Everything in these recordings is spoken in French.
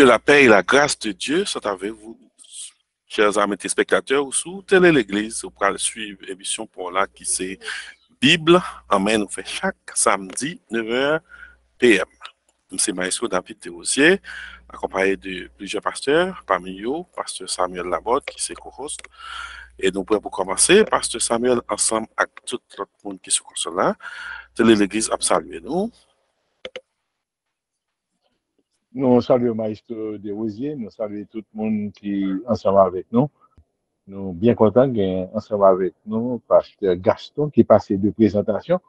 Que la paix et la grâce de Dieu soient avec vous, chers amis téléspectateurs, ou sous télé l'église, vous pourrez suivre l'émission pour là qui c'est Bible. Amen, nous fait chaque samedi, 9h PM. C'est Maestro David Théosier, accompagné de plusieurs pasteurs, parmi eux, pasteur Samuel Labotte, qui c'est co-host. Et nous pourrons pour commencer, pasteur Samuel, ensemble avec tout le monde qui se console là. Télé l'église a salué nous. Nous saluons Maestro de Rosier, nous saluons tout le monde qui est ensemble avec nous. Nous sommes bien contents d'être ensemble avec nous, Pasteur Gaston qui passe de présentation.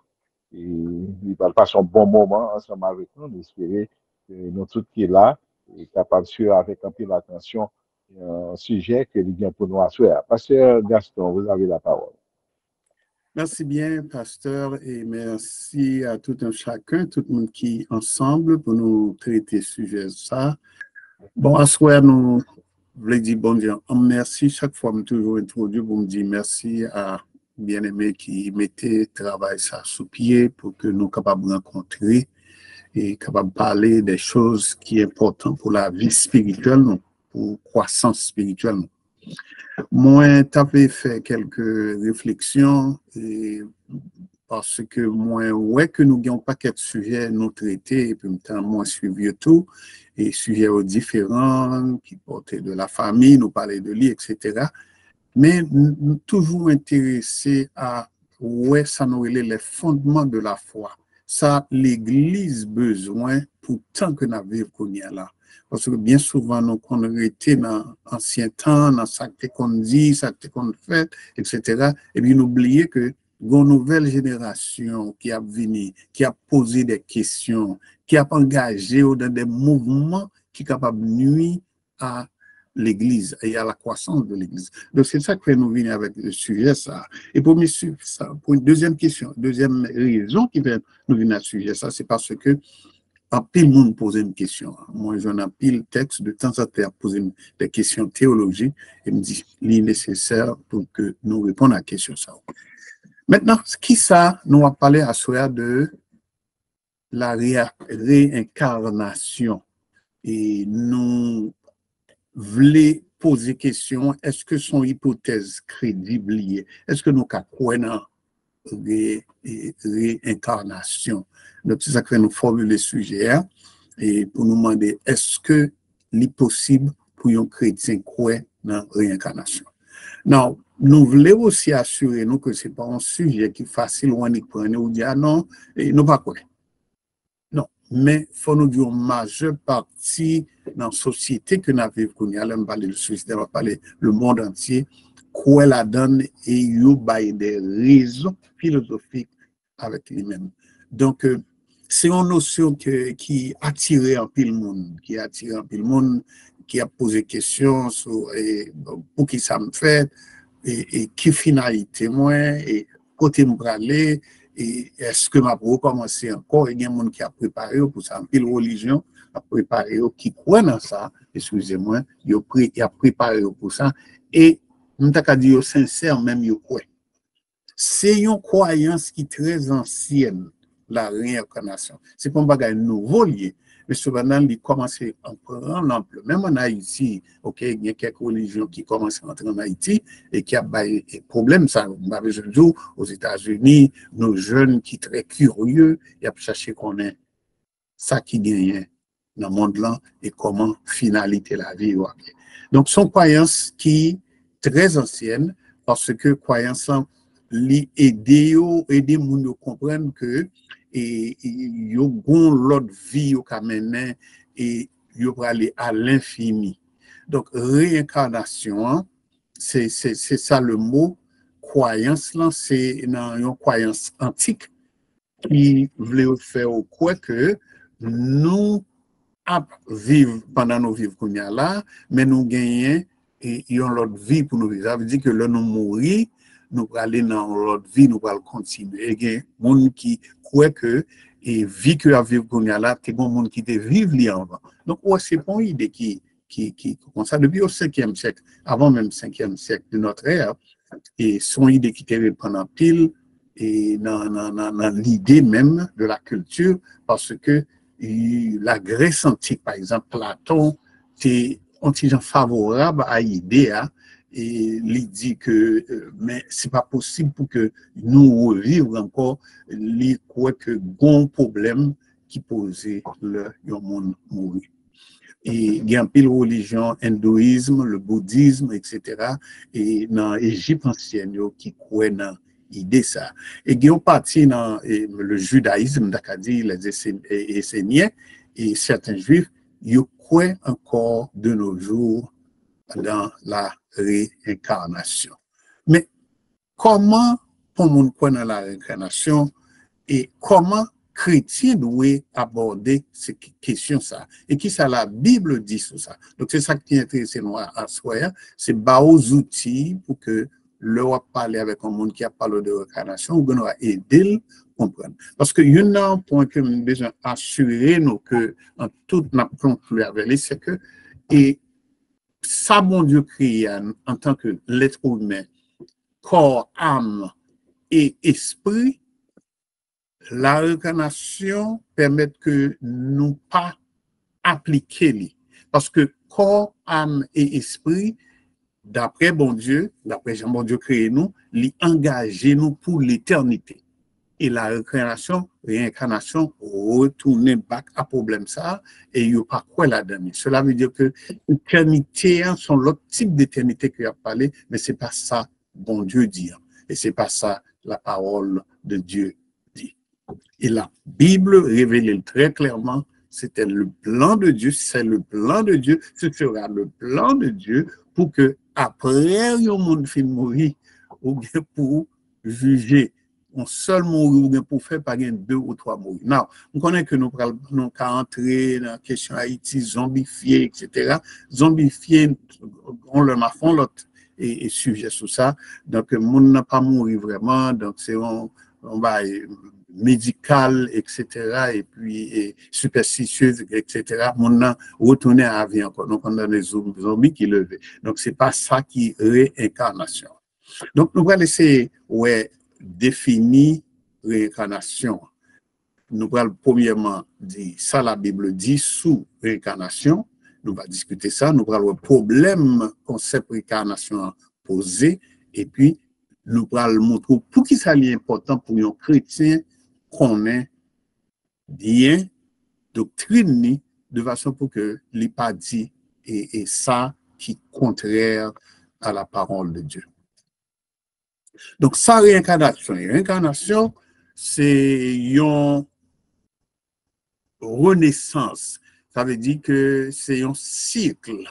Il va passer un bon moment ensemble avec nous. Nous espérons que nous tous qui sont là et capables de suivre avec un peu d'attention un sujet que nous vient pour nous assurer. Pasteur Gaston, vous avez la parole. Merci bien, pasteur, et merci à tout un chacun, tout le monde qui est ensemble pour nous traiter ce sujet ça. Bon, à soir, nous voulons dire bon Dieu, merci. Chaque fois, je toujours introduit pour me dire merci à bien-aimé qui mettait travail ça sous pied pour que nous soyons capables de rencontrer et capables de parler des choses qui sont importantes pour la vie spirituelle, pour la croissance spirituelle. Moi, j'avais fait quelques réflexions et parce que moi, ouais que nous avons pas quelques sujets nous traités et puis moi suivi tout et sujets différents qui portaient de la famille, nous parlaient de lui, etc. Mais toujours intéressé à ouais ça nous relève les fondements de la foi. Ça l'Église besoin pour tant que nous vivons qu'on y a là. Parce que bien souvent, nous on été dans l'ancien temps, dans ce qu'on dit, ce qu'on fait, etc. Et puis, nous oublions que une nouvelle génération qui a venu, qui a posé des questions, qui a engagé dans des mouvements qui sont capables de nuire à l'Église et à la croissance de l'Église. Donc, c'est ça que nous venons avec le sujet, ça. Et pour une deuxième question, deuxième raison qui fait nous venir à ce sujet, ça, c'est parce que en pile monde pose une question. Moi, j'en ai pile texte de temps en temps à poser des questions théologiques et me dit, il est nécessaire pour que nous répondions à la question ça. Maintenant, qui ça, nous a parlé à soi de la réincarnation et nous voulons poser question, est-ce que son hypothèse crédible liée, est-ce que nous croyons réincarnation. Donc, c'est ça que nous formulons le sujet et pour nous demander est-ce que c'est possible pour un chrétien croire dans la réincarnation. Non, nous voulons aussi assurer nous que ce n'est pas un sujet qui est facile ou on dit ah non, et nous pas quoi. Non, mais il faut nous dire une majeure partie dans la société que nous vivons, qu'on y a, on va parler de société, on va parler le monde entier, quoi la donne et il y a des raisons philosophiques avec lui-même. Donc, c'est une notion qui attire un peu le monde, qui a posé des questions sur pour qui ça me fait, et qui finalité moi, et côté me aller, et est-ce que ma pour commencer encore, il y a des gens qui a préparé pour ça, un peu religion a préparé, qui croient dans ça, excusez-moi, il a préparé pour ça, et nous avons dit sincère même yo quoi. C'est une croyance qui est très ancienne, la réincarnation. C'est pas un bagage nouveau lié, mais cependant il commence à prendre l'ampleur. Même en Haïti, ok, il y a quelques religions qui commencent à entrer en Haïti et qui a des problèmes. Ça, je dis aux États-Unis, nos jeunes qui sont très curieux, ils ont cherché qu'on ait ça qui gagne dans le monde là et comment finalité la vie. Donc, son croyance qui très ancienne parce que croyance li aider moun yo comprendre que et yo gon l'autre vie yo ka mener et yo va aller à l'infini. Donc réincarnation c'est ça le mot croyance là, c'est une croyance antique qui voulait faire quoi que nous vivre pendant nos vies qu'on y a là, mais nous gagnons et ils ont l'autre vie pour nous vivre. Ça veut dire que là, nous mourir, nous allons aller dans l'autre vie, nous allons continuer. Et il y a des gens qui croient que et vie que à vivre qu'on y a là, c'est bon monde qui te vivre li avant. Donc, c'est pas une idée qui comme ça depuis au 5e siècle, avant même 5e siècle de notre ère, et son idée qui était pendant pile et dans l'idée même de la culture, parce que la Grèce antique, par exemple, Platon, favorable à l'idée, et il dit que mais c'est pas possible pour que nous revivre encore les quoi que bon problème qui posait le monde mourir. Et il y a un pile religion, hindouisme, le bouddhisme, etc. Et dans l'Égypte ancienne, qui croient dans l'idée ça. Et il y a une partie dans le judaïsme, c'est-à-dire les Esséniens et certains juifs, ils croient encore de nos jours dans la réincarnation. Mais comment pour monde croit dans la réincarnation et comment chrétien doit aborder ces questions ça et qui ça la Bible dit sur ça. Donc c'est ça qui est intéressant à soi, c'est aux outils pour que leur parler avec un monde qui a parlé de réincarnation ou qu'on va aider comprendre. Parce que il y a un point que nous besoin assurer nous que en tout n'a conclu avec lui, c'est que et ça, bon Dieu créé en tant que l'être humain, corps, âme et esprit, la réincarnation permet que nous pas appliquer. Parce que corps, âme et esprit, d'après bon Dieu, d'après Jean bon Dieu créé nous, les engager nous pour l'éternité. Et la réincarnation, retourner back à problème ça, et il n'y a pas quoi là-dedans. Cela veut dire que l'éternité, sont l'autre type d'éternité qu'il a parlé, mais c'est pas ça, bon Dieu dit. Et c'est pas ça, la parole de Dieu dit. Et la Bible révèle très clairement, c'était le plan de Dieu, c'est le plan de Dieu, ce sera le plan de Dieu pour que, après, le monde finit de mourir, ou bien pour juger. On seul mourir pour faire pas deux ou trois mourir. Non, on connaît que nous allons entrer dans la question Haïti, zombifié, etc. Zombifié, on le fond l'autre et sujet sur ça. Donc, le monde n'a pas mourir vraiment. Donc, c'est on va médical, etc. Et puis superstitieuse, etc. On a retourné à la vie encore. Donc, on a des zombies qui levent. Donc, c'est pas ça qui est réincarnation. Donc, nous allons laisser, définir réincarnation. Nous allons premièrement dire ça, la Bible dit sous réincarnation. Nous allons discuter ça. Nous allons le problème concept réincarnation posé. Et puis, nous allons montrer pour qui ça est important pour un chrétien qu'on ait bien doctrine de façon pour que l'ait pas dit et ça qui est contraire à la parole de Dieu. Donc, ça, réincarnation. Réincarnation, c'est une renaissance. Ça veut dire que c'est un cycle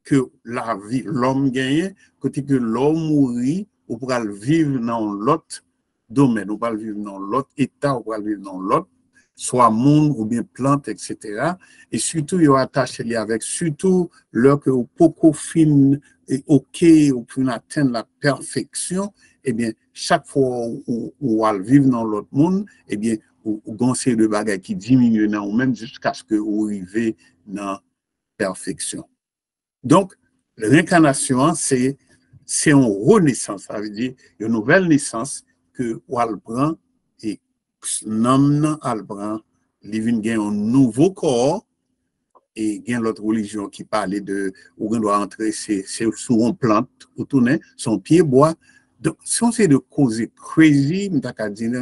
que la vie, l'homme gagne, côté que l'homme mourit, ou pour vivre dans l'autre domaine, ou pour vivre dans l'autre état, ou pour vivre dans l'autre, soit monde ou bien plante, etc. Et surtout, il y a attaché avec, surtout, là que au poco fin et ok, ou pour atteindre la perfection, eh bien, chaque fois où on vivre dans l'autre monde, eh bien, ou goncer de bagages qui diminuent dans ou même jusqu'à ce que vous arrivez dans la perfection. Donc, la réincarnation, c'est une renaissance, ça veut dire une nouvelle naissance que on prend et l'homme prend, il vient un nouveau corps et il y a l'autre religion qui parlait de où on doit entrer, c'est sur une plante, ou tourner, son pied bois. Donc, si on essaie de causer crazy,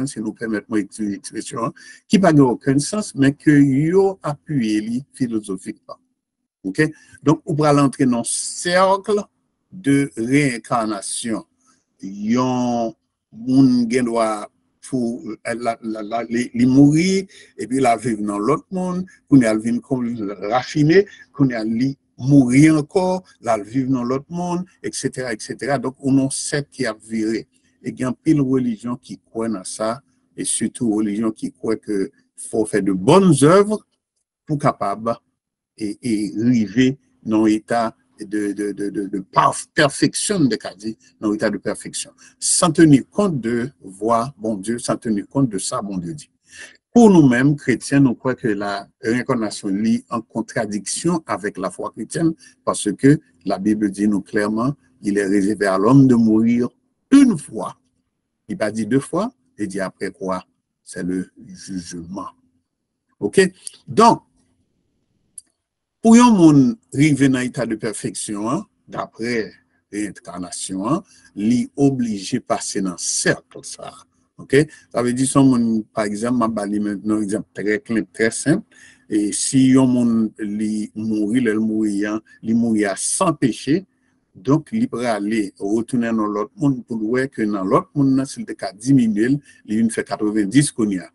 si nous permettons d'utiliser l'expression, qui n'a aucun sens, mais que yo appuyé philosophiquement. OK? Donc, on va entrer dans un cercle de réincarnation. Yon moun gen doit pour les mourir et puis la vivre dans l'autre monde, qu'on a vivre comme raffiné, qu'on a mourir encore, la vivre dans l'autre monde, etc., etc. Donc, on sait qui a viré. Et il y a une pile religion qui croit dans ça, et surtout religion qui croit que faut faire de bonnes œuvres pour capable et arriver dans l'état de perfection de Kadi, dans l'état de perfection, sans tenir compte de voir bon Dieu, sans tenir compte de ça, bon Dieu dit. Pour nous-mêmes, chrétiens, nous croyons que la réincarnation lie en contradiction avec la foi chrétienne, parce que la Bible dit nous clairement, il est réservé à l'homme de mourir une fois. Il n'a pas dit deux fois, il dit après quoi? C'est le jugement. OK? Donc, Pour un monde arriver dans l'état de perfection, d'après réincarnation, li obligé passer dans cercle ça. OK? Ça veut dire son monde, par exemple, m'a bali maintenant un exemple très simple. Et si un monde li mourir sans péché, donc il peut aller retourner dans l'autre monde pour voir que dans l'autre monde s'il te cas diminuer, il fait 90 kounya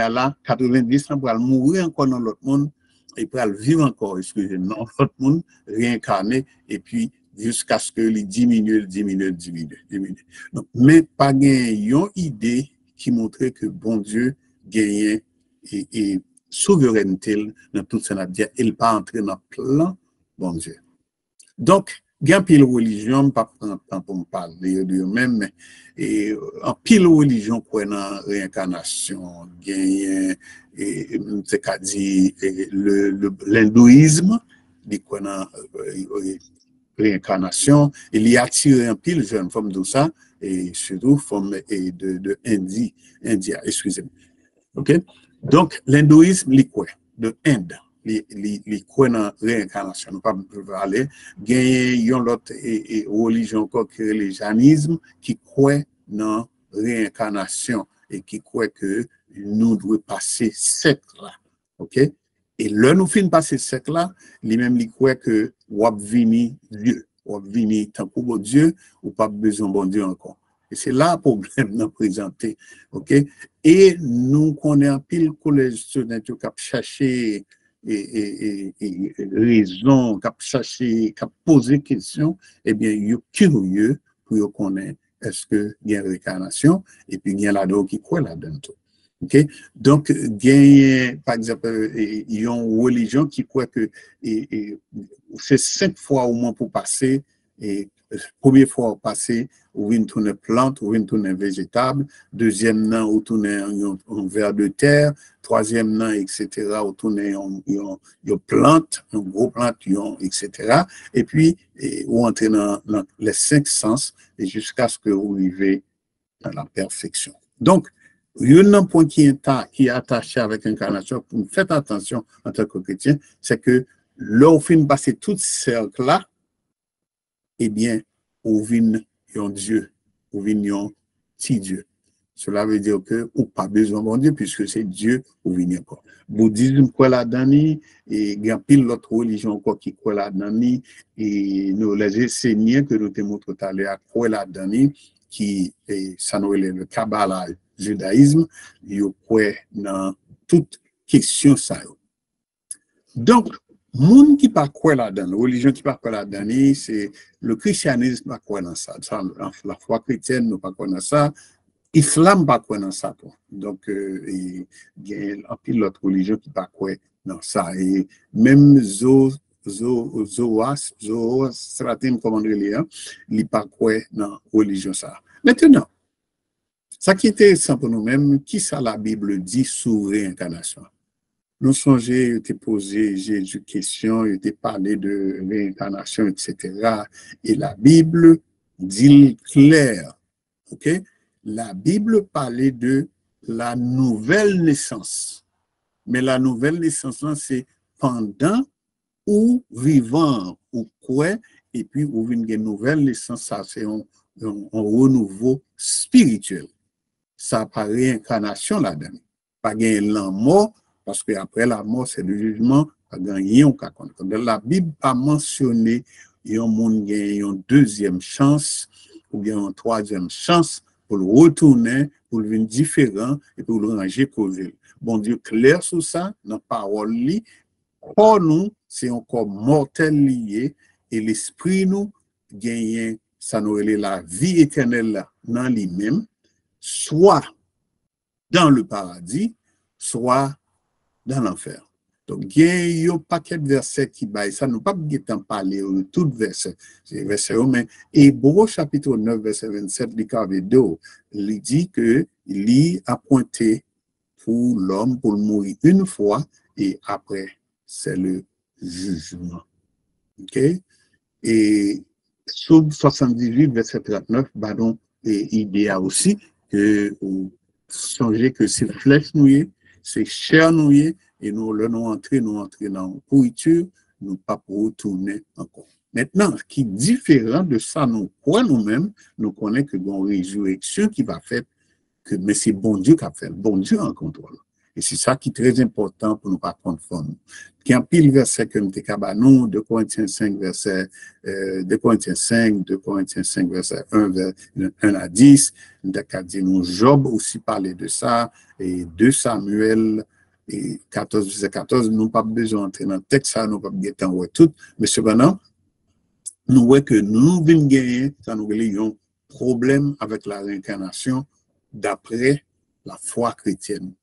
là 90 ans pour mourir encore dans l'autre monde et pour vivre encore, excusez-moi, dans l'autre monde réincarné et puis jusqu'à ce que il diminue. Donc, mais pas une idée qui montrait que bon Dieu gagnait et souveraineté dans toute sa vie. Il pas entrer dans le plan, bon Dieu. Donc, il y a pile religion, pas prendre temps pour me parler de même, mais en pile religion quoi dans réincarnation, gagne c'est qu'a dit l'hindouisme, dit quoi dans réincarnation, il y a attiré un pile jeune femme de ça et surtout femme de India, excusez-moi. OK? Donc l'hindouisme li quoi de Inde. Les croient dans réincarnation. Nous pas aller gagner une autre religion encore que le janisme qui croit dans réincarnation et qui croit que nous devons passer siècle là. OK? Et là nous fin passer siècle là, lui-même il croit que ou vini Dieu, ou vini tant que Dieu ou pas besoin bon Dieu encore. Et c'est là le problème nous présenté. OK? Et nous connaissons pile collège student qui chercher et raison, qui chercher, qui poser question, eh bien, il est curieux pour connaître est-ce que il y a une réincarnation et puis il y a là-dedans qui croit là-dedans. OK? Donc, il y a, par exemple, il y a une religion qui croit que c'est 5 fois au moins pour passer et première fois passer, ou une tourne plante, ou une tourne végétable, deuxième nan, ou tourne un ver de terre, troisième nan, etc., ou tourne une plante, un gros plante, etc. Et puis, ou entrer dans les 5 sens, et jusqu'à ce que vous arrivez à la perfection. Donc, il y a un point qui est attaché avec l'incarnation, faites attention en tant que chrétien, c'est que là, au fin de passer tout ce cercle-là, eh bien, ou vient un Dieu, ou vient un petit Dieu. Cela veut dire que ou pas besoin de Dieu, puisque c'est Dieu ou vient encore. Bouddhisme croit là-dedans, et il y a pile d'autres religions encore qui croient là-dedans, et nous, les enseignants que nous te montrons tout à l'heure, croient là-dedans, qui, ça nous est le Kabbalah, le judaïsme, ils croient dans toute question ça. Donc, monde qui pas quoi là-dedans, religion qui pas quoi là-dedans, c'est le christianisme pas quoi dans ça. La foi chrétienne nous pas quoi dans ça. Islam pas quoi dans ça. Donc il y a un pile d'autres religions qui pas quoi dans ça. Et même Zoroastrianisme comme on dit, il pas quoi dans religion ça. Maintenant, ça qui est intéressant pour nous-mêmes, qui ça la Bible dit sur réincarnation? Nous songeons, il était posé Jésus question, il était parlé de réincarnation, etc. Et la Bible dit clair, ok? La Bible parlait de la nouvelle naissance. Mais la nouvelle naissance, c'est pendant ou vivant ou quoi, et puis ou une nouvelle naissance, ça c'est un renouveau spirituel. Ça pas réincarnation là-dedans. Pas gain la mort, parce qu'après la mort, c'est le jugement, pas gagner un cas. La Bible a mentionné qu'il y a un monde qui a une deuxième chance, ou bien une troisième chance, pour le retourner, pour le venir différent, et pour le ranger causé. Bon Dieu, clair sur ça, dans la parole, pour nous, c'est encore mortel lié, et l'esprit nous gagne, ça nous est la vie éternelle dans lui-même, soit dans le paradis, soit dans l'enfer. Donc, il y a un paquet de versets qui baillent ça, nous ne pouvons pas parler de tout verset. C'est verset romain. Et Hébreux chapitre 9, verset 27, il dit que il a pointé pour l'homme pour mourir une fois et après, c'est le jugement. OK? Et Psaume 78, verset 39, pardon, et il y a aussi que vous songez que c'est flèche nouée, c'est chair nouée, et nous, là, nous entrons dans la pourriture, nous pas retourner encore. Maintenant, ce qui est différent de ça, nous croyons nous-mêmes, nous connaissons que dans la résurrection qui va faire, mais c'est bon Dieu qui a fait, bon Dieu en contrôle. Et c'est ça qui est très important pour nous pas confondre. Il y a un pile verset que nous avons, 2 Corinthiens 5, verset 2 Corinthiens 5, verset 1 à 10. Nous avons dit, Job aussi parlé de ça, et 2 Samuel, et 14, verset 14, nous n'avons pas besoin d'entrer dans le texte, ça, nous n'avons pas besoin d'entrer tout, mais cependant, nous voyons que nous venons gagner, ça nous a un problème avec la réincarnation d'après la foi chrétienne.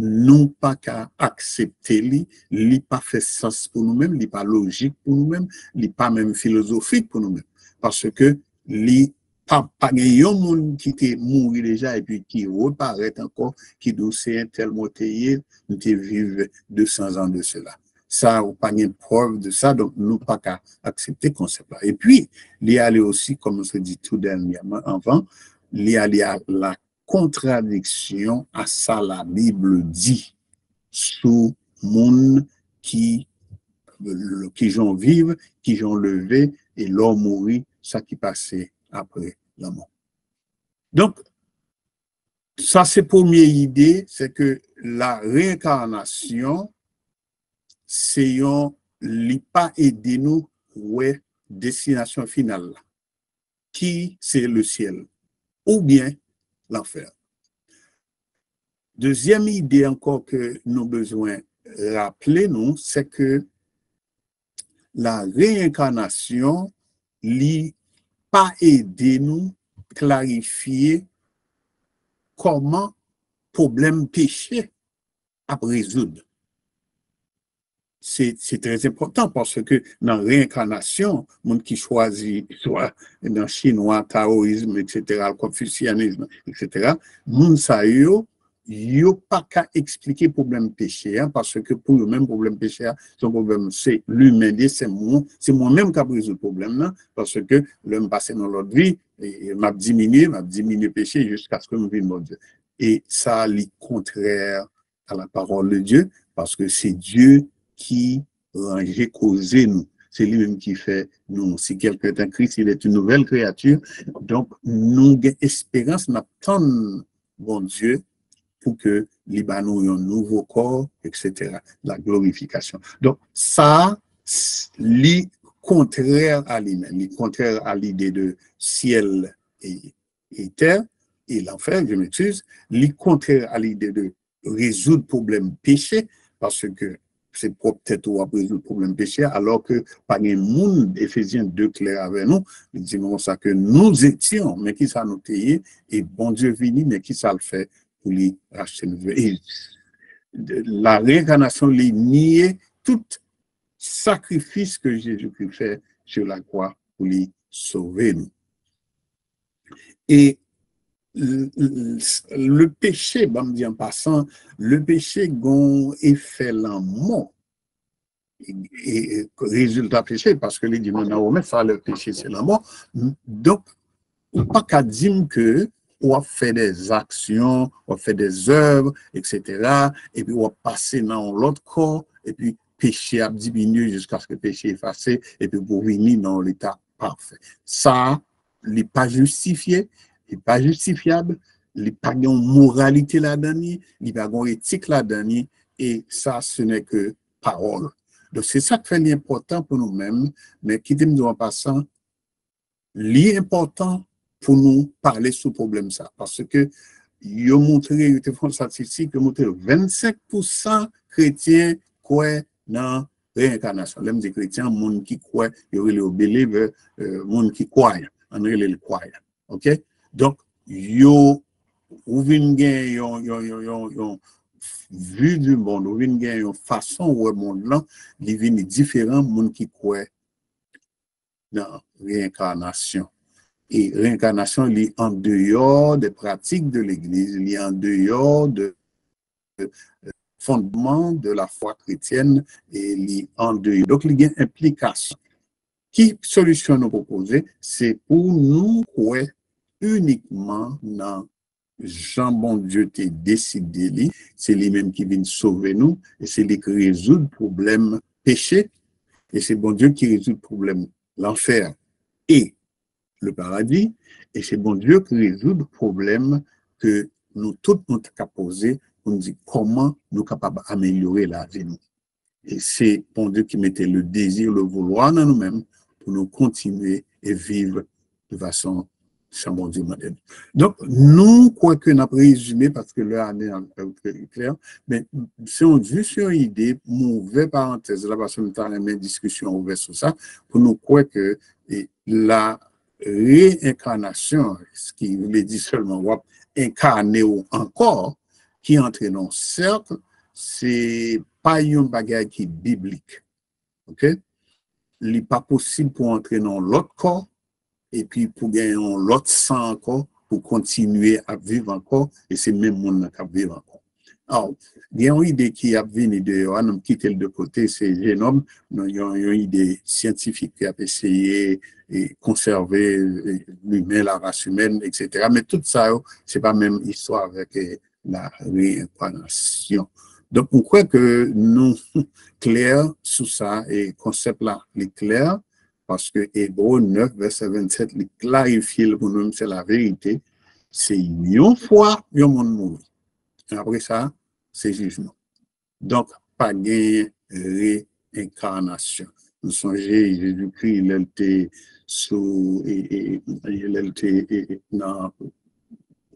Nous pas qu'à accepter li pas fait sens pour nous-mêmes, li pas logique pour nous-mêmes, li pas même philosophique pour nous-mêmes, parce que li pas un monde qui était mort déjà et puis qui reparaît encore, qui doit c'est un tel motéier, nous te vivre 200 ans de cela. Ça, ou pas une preuve de ça, donc nous pas qu'à accepter concept-là. Et puis, il y a aussi, comme on se dit tout dernièrement avant, il y a la contradiction à ça la Bible dit sous monde qui j'en vivent, qui j'en levé et l'homme mourit, ça qui passait après la mort. Donc, ça c'est première idée, c'est que la réincarnation, c'est pas aider nous ouais destination finale qui c'est le ciel ou bien l'enfer. Deuxième idée encore que nous avons besoin de rappeler, nous, c'est que la réincarnation n'a pas aidé nous clarifier comment problème péché à résoudre. C'est très important parce que dans la réincarnation, monde qui choisit, soit dans le chinois, taoïsme, etc., le confucianisme, etc., monde ça yo pas qu'à expliquer le problème péché, hein, parce que pour le même problème péché, son problème c'est l'humanité, c'est moi-même qui a résoudre le problème, là, parce que l'homme passé dans l'autre vie, et m'a diminué le péché jusqu'à ce que nous vivions mon Dieu. Et ça, est contraire à la parole de Dieu, parce que c'est Dieu qui range causer nous. C'est lui-même qui fait nous. Si quelqu'un est en Christ, il est une nouvelle créature. Donc, nous avons espérance, nous attendons bon Dieu pour que Libanon ait un nouveau corps, etc. La glorification. Donc, ça, c'est contraire à lui-même, contraire à l'idée de ciel et terre, et l'enfer, je m'excuse, contraire à l'idée de résoudre le problème péché, parce que c'est peut-être ou résoudre le problème péché, alors que par le monde, Éphésiens 2 clair avec nous, nous disons ça que nous étions, mais qui ça nous payé, et bon Dieu vini, mais qui ça le fait pour lui racheter nous. Et la réincarnation, les nier tout sacrifice que Jésus-Christ fait sur la croix pour lui sauver nous. Et le péché, bon, me dit en passant, le péché a effet la mort. Et résultat péché, parce que les démons, ça, le péché, c'est la mort. Donc, on pas qu'à dire que on a fait des actions, on a fait des œuvres, etc. Et puis on a passé dans l'autre corps, et puis péché a diminué jusqu'à ce que le péché est effacé, et puis pour venir dans l'état parfait. Ça, il n'est pas justifié, il n'est pas justifiable, il n'y a pas de moralité là-dedans, il n'y a pas d'éthique là-dedans, et ça, ce n'est que parole. Donc, c'est ça qui fait l'important pour nous-mêmes, mais qui dit en passant, l'important pour nous parler sur ce problème ça, parce que ils ont montré, ils ont fait une statistique, ils ont montré 25% chrétiens croient dans la réincarnation. L'homme des chrétiens, monde qui croit, il y aurait les believers, monde qui croit, on aurait les croyants. OK? Donc, yo ou vinn gen yon vue du monde, ou vinn gen yon façon où le monde là, il vient différent monde qui croit dans réincarnation. Et réincarnation, il est en dehors des pratiques de l'Église, il est en dehors de fondement de la foi chrétienne, et il est en dehors. Donc, il y a une implication. Qui solution nous proposer? C'est pour nous croire uniquement dans Jean bon Dieu t'a décidé, c'est lui-même qui vient sauver nous, et c'est lui qui résout le problème péché, Et c'est bon Dieu qui résout le problème, l'enfer et le paradis. Et c'est bon Dieu qui résout le problème que nous tous nous avons posé. On dit comment nous sommes capables d'améliorer la vie. Et c'est bon Dieu qui mettait le désir, le vouloir dans nous-mêmes pour nous continuer et vivre de façon sans bon Dieu modèle. Donc, nous, quoi que nous avons résumé, parce que l'heure est un peu clair, mais si on juste une idée, mauvaise parenthèse, là, parce que nous avons une discussion ouverte sur ça, pour nous croire que la réincarnation, ce qui veut dire seulement incarner encore, qui entre dans le cercle, c'est pas un bagage qui est biblique. OK? Il n'est pas possible pour entrer dans l'autre corps et puis pour gagner l'autre sang encore, pour continuer à vivre encore, et c'est même monde qui vivre encore. Alors, il y a une idée qui a venu de on a quitté de côté, c'est génome, il y a une idée scientifique qui a essayé de conserver l'humain, la race humaine, etc. Mais tout ça, c'est pas même histoire avec la réincarnation. Donc, on croit que nous, clairs sur ça, et concept là, est clair, parce que Hébreux 9, verset 27, il clarifie pour nous, c'est la vérité. C'est une fois, il y a un monde mourir. Après ça, c'est jugement. Donc, pas de réincarnation. Nous songez, Jésus-Christ, il était sous, il était dans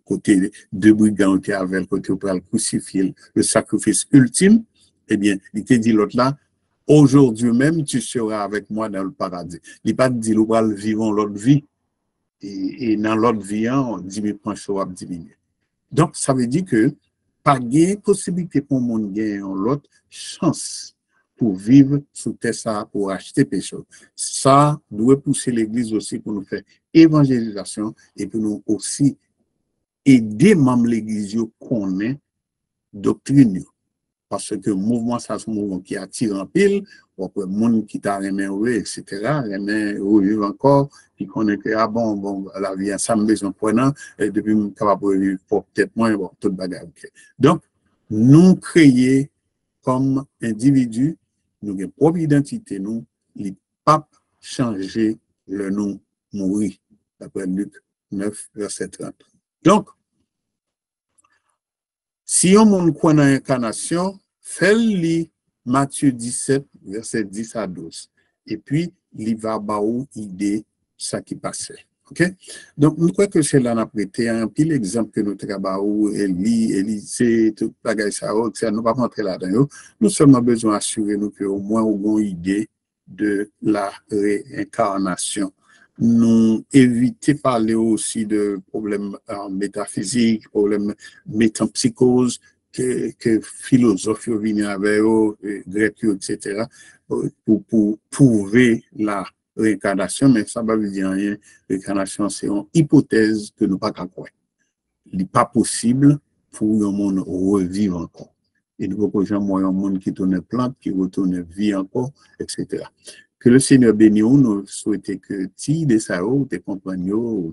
côté de brigands qui avaient le côté pour le crucifier, le sacrifice ultime, eh bien, il te dit l'autre là, aujourd'hui même, tu seras avec moi dans le paradis. Il n'a pas dit, nous allons vivre l'autre vie. Et dans l'autre vie, on dit, mais penche va diminuer. Donc, ça veut dire que, pas de possibilité pour le monde gagner l'autre chance pour vivre sous terre, pour acheter péché. Ça doit pousser l'Église aussi pour nous faire évangélisation et pour nous aussi aider membres de l'Église qu'on ait doctrine. Parce que le mouvement, c'est un mouvement qui attire en pile, pour le monde qui t'a remis, etc., remis, vivre encore, qui connaît que, ah bon, la vie, ça me besoin prenant, et depuis, je suis capable de vivre peut-être moins, bon, tout le bagage. Donc, nous créer comme individus, nous avons propre identité, nous, les papes changer le nom mourir, d'après Luc 9, verset 30. Donc, si on monde croit dans l'incarnation, fais-le Matthieu 17, verset 10 à 12. Et puis, il va baou idée ça qui passait. OK? Donc, nous croyons que c'est là, on a prêté un pile exemple que nous travaillons, Élysée, tout bagage ça, nous pas rentrer là-dedans. Nous seulement besoin d'assurer nous que au moins on a une idée de la réincarnation. Nous éviter parler aussi de problèmes métaphysiques, problèmes métapsychose, que philosophes viennent avec eux, grecs, etc., pour prouver la réincarnation, mais ça ne veut pas dire rien. Réincarnation, c'est une hypothèse que nous ne pouvons pas croire. Il n'est pas possible pour le monde revivre encore. Et nous proposons un monde qui tourne plante, qui retourne vie encore, etc. Que le Seigneur bénisse, nous souhaitons que ti de ça, tes compagnons,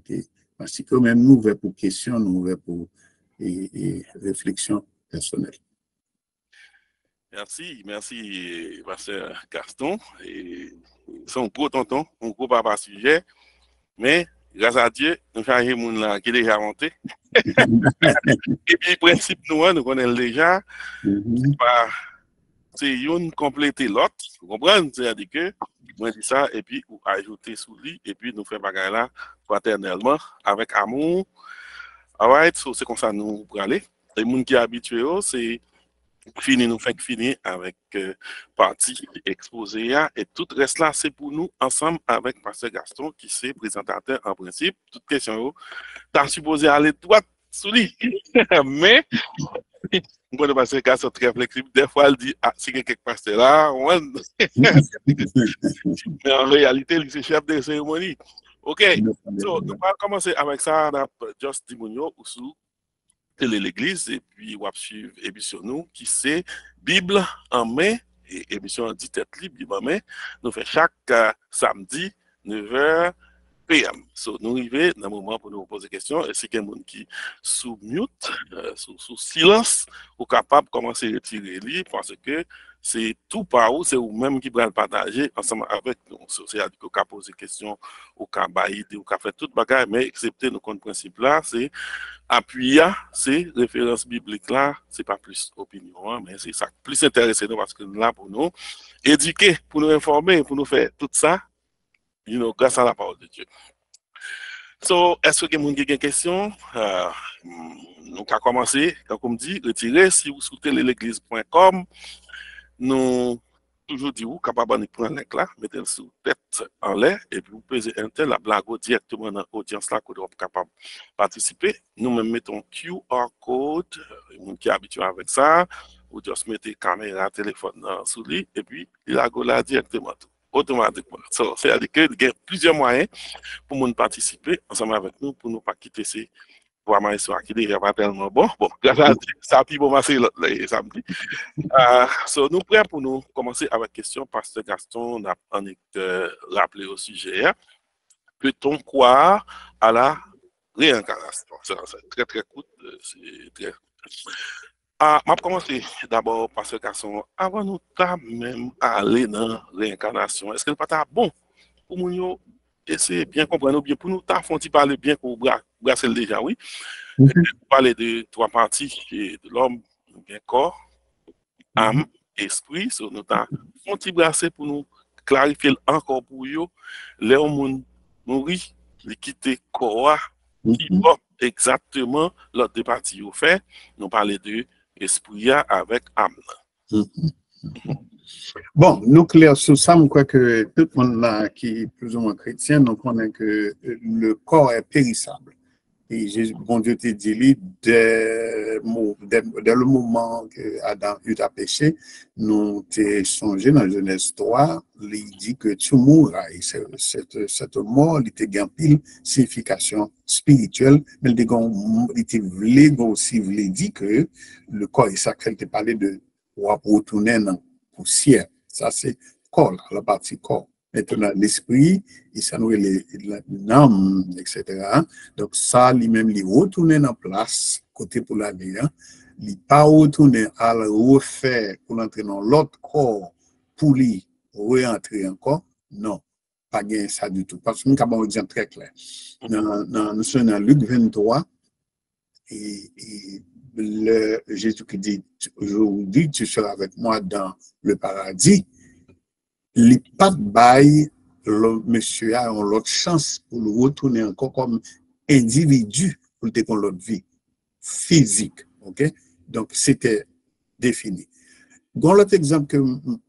parce que même nous ouverts pour questions, nous ouverts pour réflexions personnelles. Merci, Pasteur Gaston. C'est un gros tonton, un gros papa sujet, mais grâce à Dieu, nous avons un monde là qui est déjà monté. Et puis, le principe, nous connaissons déjà. C'est une compléter l'autre. Vous comprenez? C'est-à-dire que, moi, je dis ça, et puis, ou ajouter sous lui, et puis, nous faisons bagaille là, fraternellement, avec amour. Alright, so, c'est comme ça nous pour aller. Les gens qui sont habitués, c'est fini, nous faisons finir avec partie exposée, et tout reste là, c'est pour nous, ensemble avec Pasteur Gaston, qui est présentateur en principe. Toute question, tu as supposé aller droit sous lui. Mais, moi, le pasteur Gaston très flexible. Des fois, il dit, ah, si quelqu'un passe là, mais en réalité, il est chef de cérémonie. OK, so, nous allons commencer avec ça, Just Dimonio, ou sous l'église, et puis on va suivre l'émission nous, qui c'est Bible en main, et émission dit tête libre, Bible en main, nous fait chaque samedi, 9h PM. So, nous arrivons dans le moment pour nous poser des questions, et si quelqu'un qui sous mute, sous silence, ou capable de commencer à retirer lui, parce que c'est tout par où, c'est vous-même qui le partager ensemble avec nous. C'est-à-dire qu'on peut poser des questions, on peut bailler, on peut faire tout bagage, mais excepté nos comptes principes là, c'est appuyer, c'est référence biblique là, c'est pas plus opinion, hein, mais c'est ça plus intéressant parce que nous là pour nous éduquer, pour nous informer, pour nous faire tout ça, grâce à la parole de Dieu. So, est-ce que vous avez des questions? Nous allons commencer, comme dit, retirer si vous souhaitez l'église.com. Nous toujours dit vous capable de prendre link là, mettez-le sur tête en l'air et puis vous pesez enter la blague directement dans l'audience là que vous êtes capable de participer. Nous-mêmes mettons QR code, les gens qui est habitué avec ça, vous juste mettez caméra, téléphone sous lui et puis il a là directement tout, automatiquement. So, c'est-à-dire qu'il y a plusieurs moyens pour nous participer ensemble avec nous pour ne pas quitter ces vraiment histoire qui n'est pas tellement bon. Bon, ça a pu bon passer le samedi. So, nous prêts pour nous commencer avec la question. Pasteur Gaston a rappelé au sujet. Peut-on croire à la réincarnation? C'est très, très court. C'est très... Je vais commencer d'abord, Pasteur Gaston, avant nous même aller dans la réincarnation. Est-ce que n'est pas bon pour nous essayer bien comprendre, bien pour nous parler bien pour brasser déjà, oui. Parler de trois parties de l'homme, bien corps, âme, esprit. So, nous avons brasser pour nous clarifier encore pour eux. Les hommes mourir, les quitter corps, qui va exactement l'autre des parties au fait. Nous parler de esprit avec âme. Bon, nous clair sur ça, je crois que tout le monde là qui est plus ou moins chrétien, nous connaît que le corps est périssable. Et bon Dieu te dit, dès le moment que Adam eut à péché, nous t'ai changé dans Genèse 3, il dit que tu mourras. Et cette mort, il te gagne pile signification spirituelle, mais il te aussi dit que le corps est sacré, il te parlait de retourner dans la poussière. Ça, c'est corps, la partie corps. Maintenant, l'esprit, il s'ennuie l'âme, etc. Donc, ça, lui-même, il retourne en place, côté pour la vie. Il pas retourner à le refaire pour entrer dans l'autre corps, pour lui réentrer encore. Non, pas bien ça du tout. Parce que nous avons un exemple très clair. Nous sommes dans Luc 23, et Jésus qui dit, aujourd'hui, tu seras avec moi dans le paradis. Les pas bail, le monsieur a l'autre chance pour le retourner encore comme individu pour te l'autre vie physique, ok? Donc c'était défini. Dans l'autre exemple que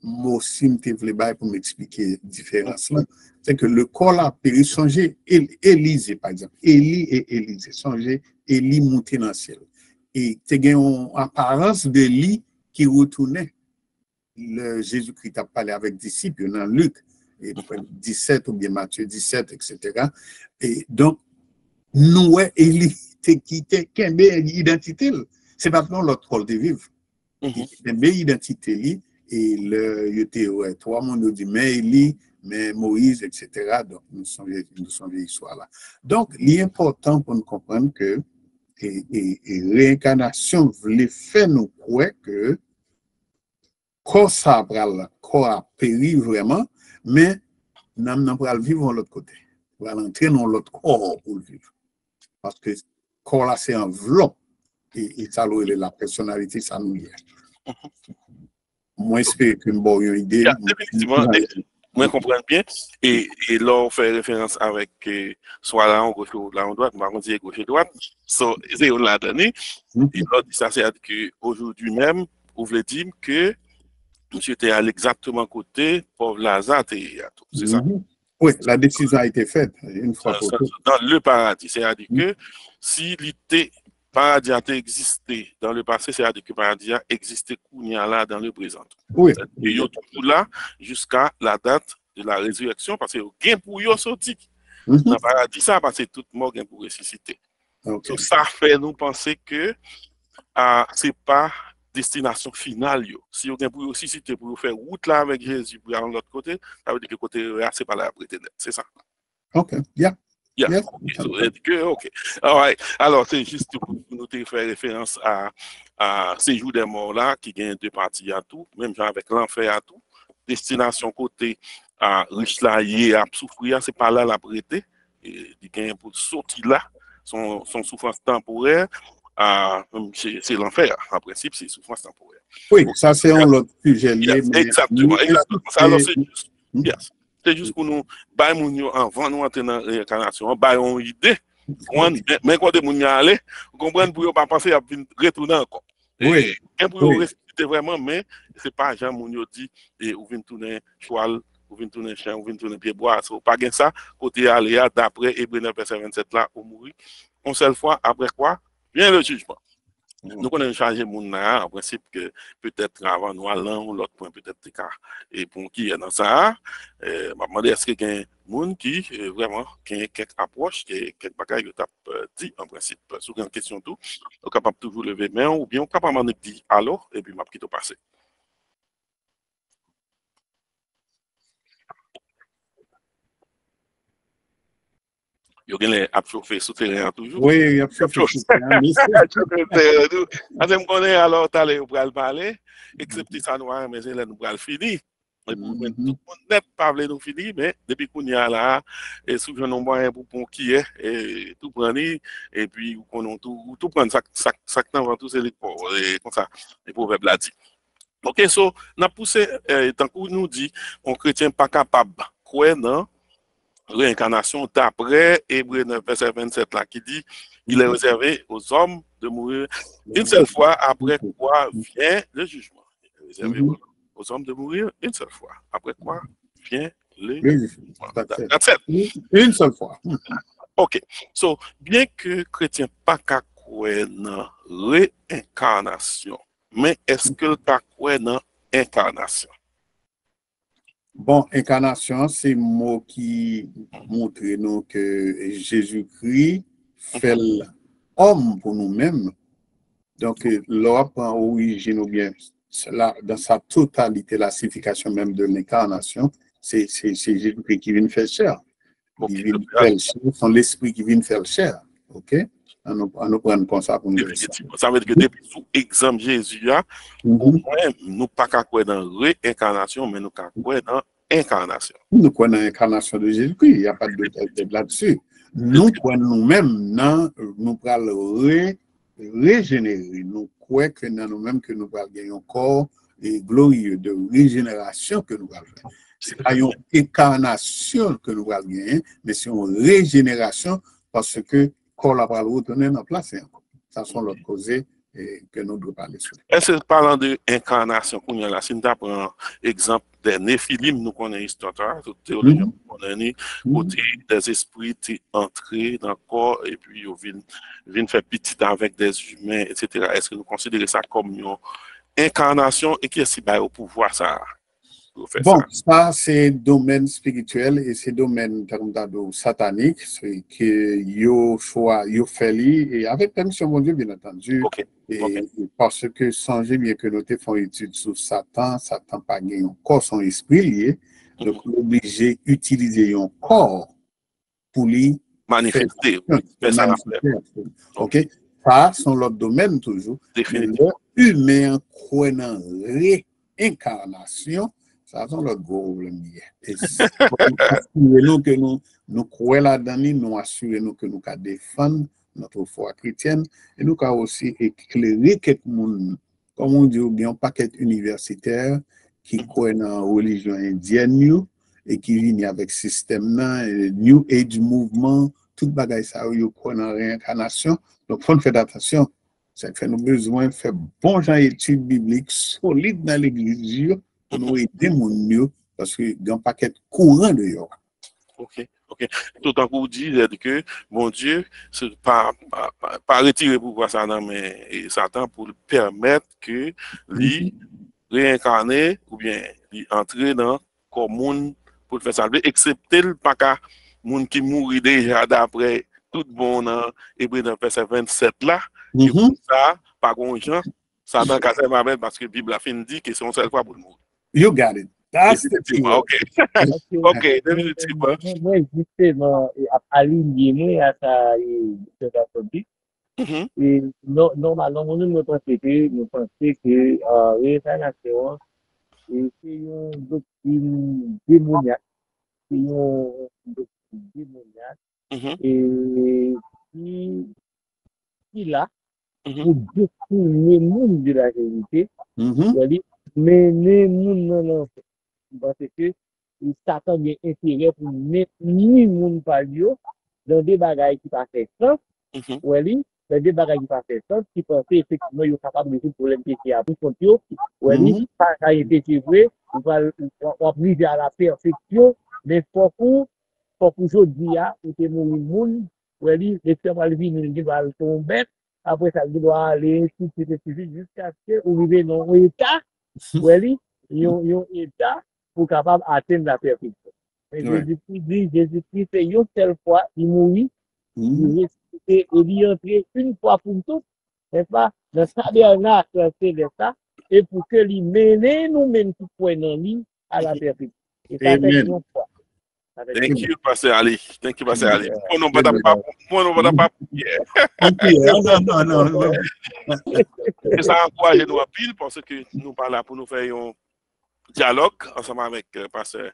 moi aussi me voulais bail pour m'expliquer la différence là, c'est que le corps a péri, songez Élisée par exemple, Élie et Élisée, songez Élie monté dans le ciel et tu as une apparence d'Élie qui retournait. Jésus-Christ a parlé avec disciples dans Luc 17 ou bien Matthieu 17, etc. Et donc, nous, Élie, qui a une identité, c'est pas l'autre rôle de vivre. Il a une identité, et il était, trois mondes dit, mais Élie, mais Moïse, etc. Donc, nous sommes vieilles histoires là. Donc, l'important pour nous comprendre que réincarnation voulait faire nous croire que corps sabral, corps a péri vraiment, mais nous allons vivre de l'autre côté. Nous allons entrer dans l'autre corps pour le vivre. Parce que le corps là, c'est enveloppe. Et ça, la personnalité, ça nous y est. Moi, j'espère que nous avons une idée. Effectivement, moi, je comprends bien. Et là, on fait référence avec soit là, en gauche ou là, en droite, on va dire gauche et droite. So, c'est on l'a donné. Et là, ça, c'est qu'aujourd'hui même, vous voulez dire que monsieur était à exactement côté pauvre Lazare, c'est ça? Oui, la décision a été faite une fois pour toutes. Dans le paradis, c'est-à-dire que si le paradis a existé dans le passé, c'est-à-dire que le paradis a existé là dans le présent. Oui. Et il y a tout là jusqu'à la date de la résurrection, parce que gain pour eux sorti. Dans le paradis, ça parce que tout mort gain pour ressusciter. Okay. So, ça fait nous penser que c'est pas destination finale. Si vous avez aussi cité pour faire route là avec Jésus pour aller de l'autre côté, ça veut dire que le côté c'est pas là après. C'est ça. Ok, yeah. Yeah. Yes. Okay. So, okay. All right. Alors, c'est juste pour nous faire référence à Séjour des morts là, qui gagne deux parties à tout, même genre avec l'enfer à tout. Destination côté à riche là, y à souffrir, c'est pas là la prêter. Et il gagne pour sortir là, son souffrance temporaire. C'est l'enfer. En principe, c'est souffrance temporaire. Oui, ça c'est un autre sujet lié. Yes, exactement. Alors, c'est juste. Yes. C'est juste pour nous, avant nous entrer dans la réincarnation, on une idée. Mais quand on est allé, vous comprenez, pour ne pas penser à retourner encore. Oui. Et pour respecter vraiment, mais ce n'est pas Jean Mounio dit, et vous venez tourner cheval, vous venez tourner chien, vous venez tourner pied bois. Ce n'est pas ça. Côté aléa, d'après Hébreux 9, verset 27 là, on mourit. Une seule fois, après quoi, vient le jugement. Nous connaissons changer mon en principe que peut-être avant nous allons l'autre point peut-être et pour qui est dans ça m'a demandé est-ce qu'il y a un monde qui vraiment qui a quelques approches quelques bagages que tu as dit en principe sur une question tout on est capable toujours lever main ou bien on est capable de dire alors et puis m'a quitter passer. Il y a les à chauffer souterrain toujours. Oui, il y a chauffer souterrain. Alors, tu allais pour parler, excepté ça, mais c'est là, nous allons finir. Et pour tout le monde n'est pas nous finir, mais depuis qu'on y a là, et souvent, on voit pour qui est, et tout prendre, et puis, on tout prendre, ça, tout, c'est les pauvres, et comme ça, les proverbes l'a dit. Ok, so, on a poussé, tant qu'on nous dit, on chrétien pas capable, quoi, non? Réincarnation d'après Hébreux 9, verset 27 là, qui dit il est réservé aux hommes de mourir une seule fois, après quoi vient le jugement. Il est réservé aux hommes de mourir une seule fois, après quoi vient le jugement. Une seule fois. Ok. So, bien que chrétien pas qu'à croire dans réincarnation, mais est-ce que le cas croire dans incarnation? Bon, incarnation, c'est le mot qui montre nous que Jésus-Christ fait l'homme pour nous-mêmes. Donc, l'homme prend origine ou bien dans sa totalité, la signification même de l'incarnation, c'est Jésus-Christ qui vient faire chair. Il vient faire chair, c'est l'esprit qui vient faire chair. OK? On nous prend comme ça pour nous dire ça. Ça veut dire que depuis sous exemple Jésus, au moins, nous pas qu'à croire dans réincarnation, mais nous qu'à croire dans incarnation. Nous croyons dans l'incarnation de Jésus-Christ, il n'y a pas de doute là-dessus. Nous croyons nous-mêmes, nous allons régénérer. Nous croyons que dans nous-mêmes que nous allons gagner un corps glorieux de régénération que nous allons faire. Ce n'est pas une incarnation que nous allons gagner, mais c'est une régénération parce que corps la va retourner dans la place. Ça sont l'autre cause que nous devons parler sur. Est-ce que parlant de incarnation, qu'on y a là, si nous prenons exemple des Néphilim, nous connaissons l'histoire, théologie, nous connaissons côté des esprits qui entrés dans le corps et puis ils viennent faire petit avec des humains, etc. Est-ce que nous considérons ça comme une incarnation et qui est-ce qui va au pouvoir ça? Bon, ça c'est domaine spirituel et c'est domaine satanique, c'est que yo fait et avec permission mon Dieu bien entendu. Et parce que songez bien que nous faisons étude sur Satan pas gagné encore son esprit lié, donc obligé d'utiliser un corps pour lui manifester. OK, ça sont l'autre domaine toujours. Définitivement. Humain croit dans réincarnation. Ça, c'est notre gros problème. Assurez-nous que nous croyons là-dedans, nous assurons que nous défendons notre foi chrétienne et nous avons aussi éclairé quelqu'un, comme on dit, bien un paquet universitaire qui croit dans la religion indienne et qui vient avec le système, New Age Movement, tout le bagage, ça, ils croient dans la réincarnation. Donc, il faut faire attention. Ça fait nous besoin de faire bon genre d'études bibliques solides dans l'église. Pour nous aider mon mieux parce qu'il y a un paquet courant de yon. Ok. Tout en vous dire que mon Dieu, c'est pas retirer pouvoir ça dans mais Satan pour lui permettre que lui réincarner ou bien lui entrer dans commune pour le faire salver, excepté le pas qu'à monde qui mourit déjà d'après tout bon dans Hébreux verset 27 là, qui ça par contre Satan casse ma bête parce que la Bible a fait dit que c'est une seule fois pour le mourir. You got it. Définitivement, ok. Ok, définitivement. Moi, justement, aligné à ça, et Mhm, et normalement, nous pensons que réincarnation, et c'est une doctrine démoniaque, c'est une doctrine démoniaque, mhm, et qui là, mhm, pour détourner le monde de la vérité, Mhm. c'est-à-dire mener le monde dans l'enfer. Parce que Satan a intérêt pour mettre le monde par Dieu dans des bagages qui ne font pas sens. mhm. Oui, dans des bagages qui ne font pas sens, qui pensent effectivement qu'ils sont capables de résoudre le problème qui est à tout contre eux. Oui, Mhm. ça a été vrai, on va arriver à la perfection, mais pour aujourd'hui, il faut mourir le monde. Oui, les femmes vont venir, ils vont tomber. Après ça, ils doivent aller, jusqu'à ce qu'on arrive dans un état. Oui, yon état pour capable atteindre la perfection. Mais Ouais. Jésus-Christ, c'est une seule fois, il mourit, Mhm. il ressuscité et il est entré une fois pour toutes, n'est-ce pas, dans le tabernacle céleste, et pour que lui mène nous-mêmes qui pouvons en lui à la perfection. Et ça fait Amen. une fois. Ça fait Thank une you, Pastor Ali. Thank you, Pastor Ali. fois. Moi, non, pas yeah. Non, non, non. Et ça encourage nous à pile parce que nous parlons là pour nous faire un dialogue ensemble avec Pasteur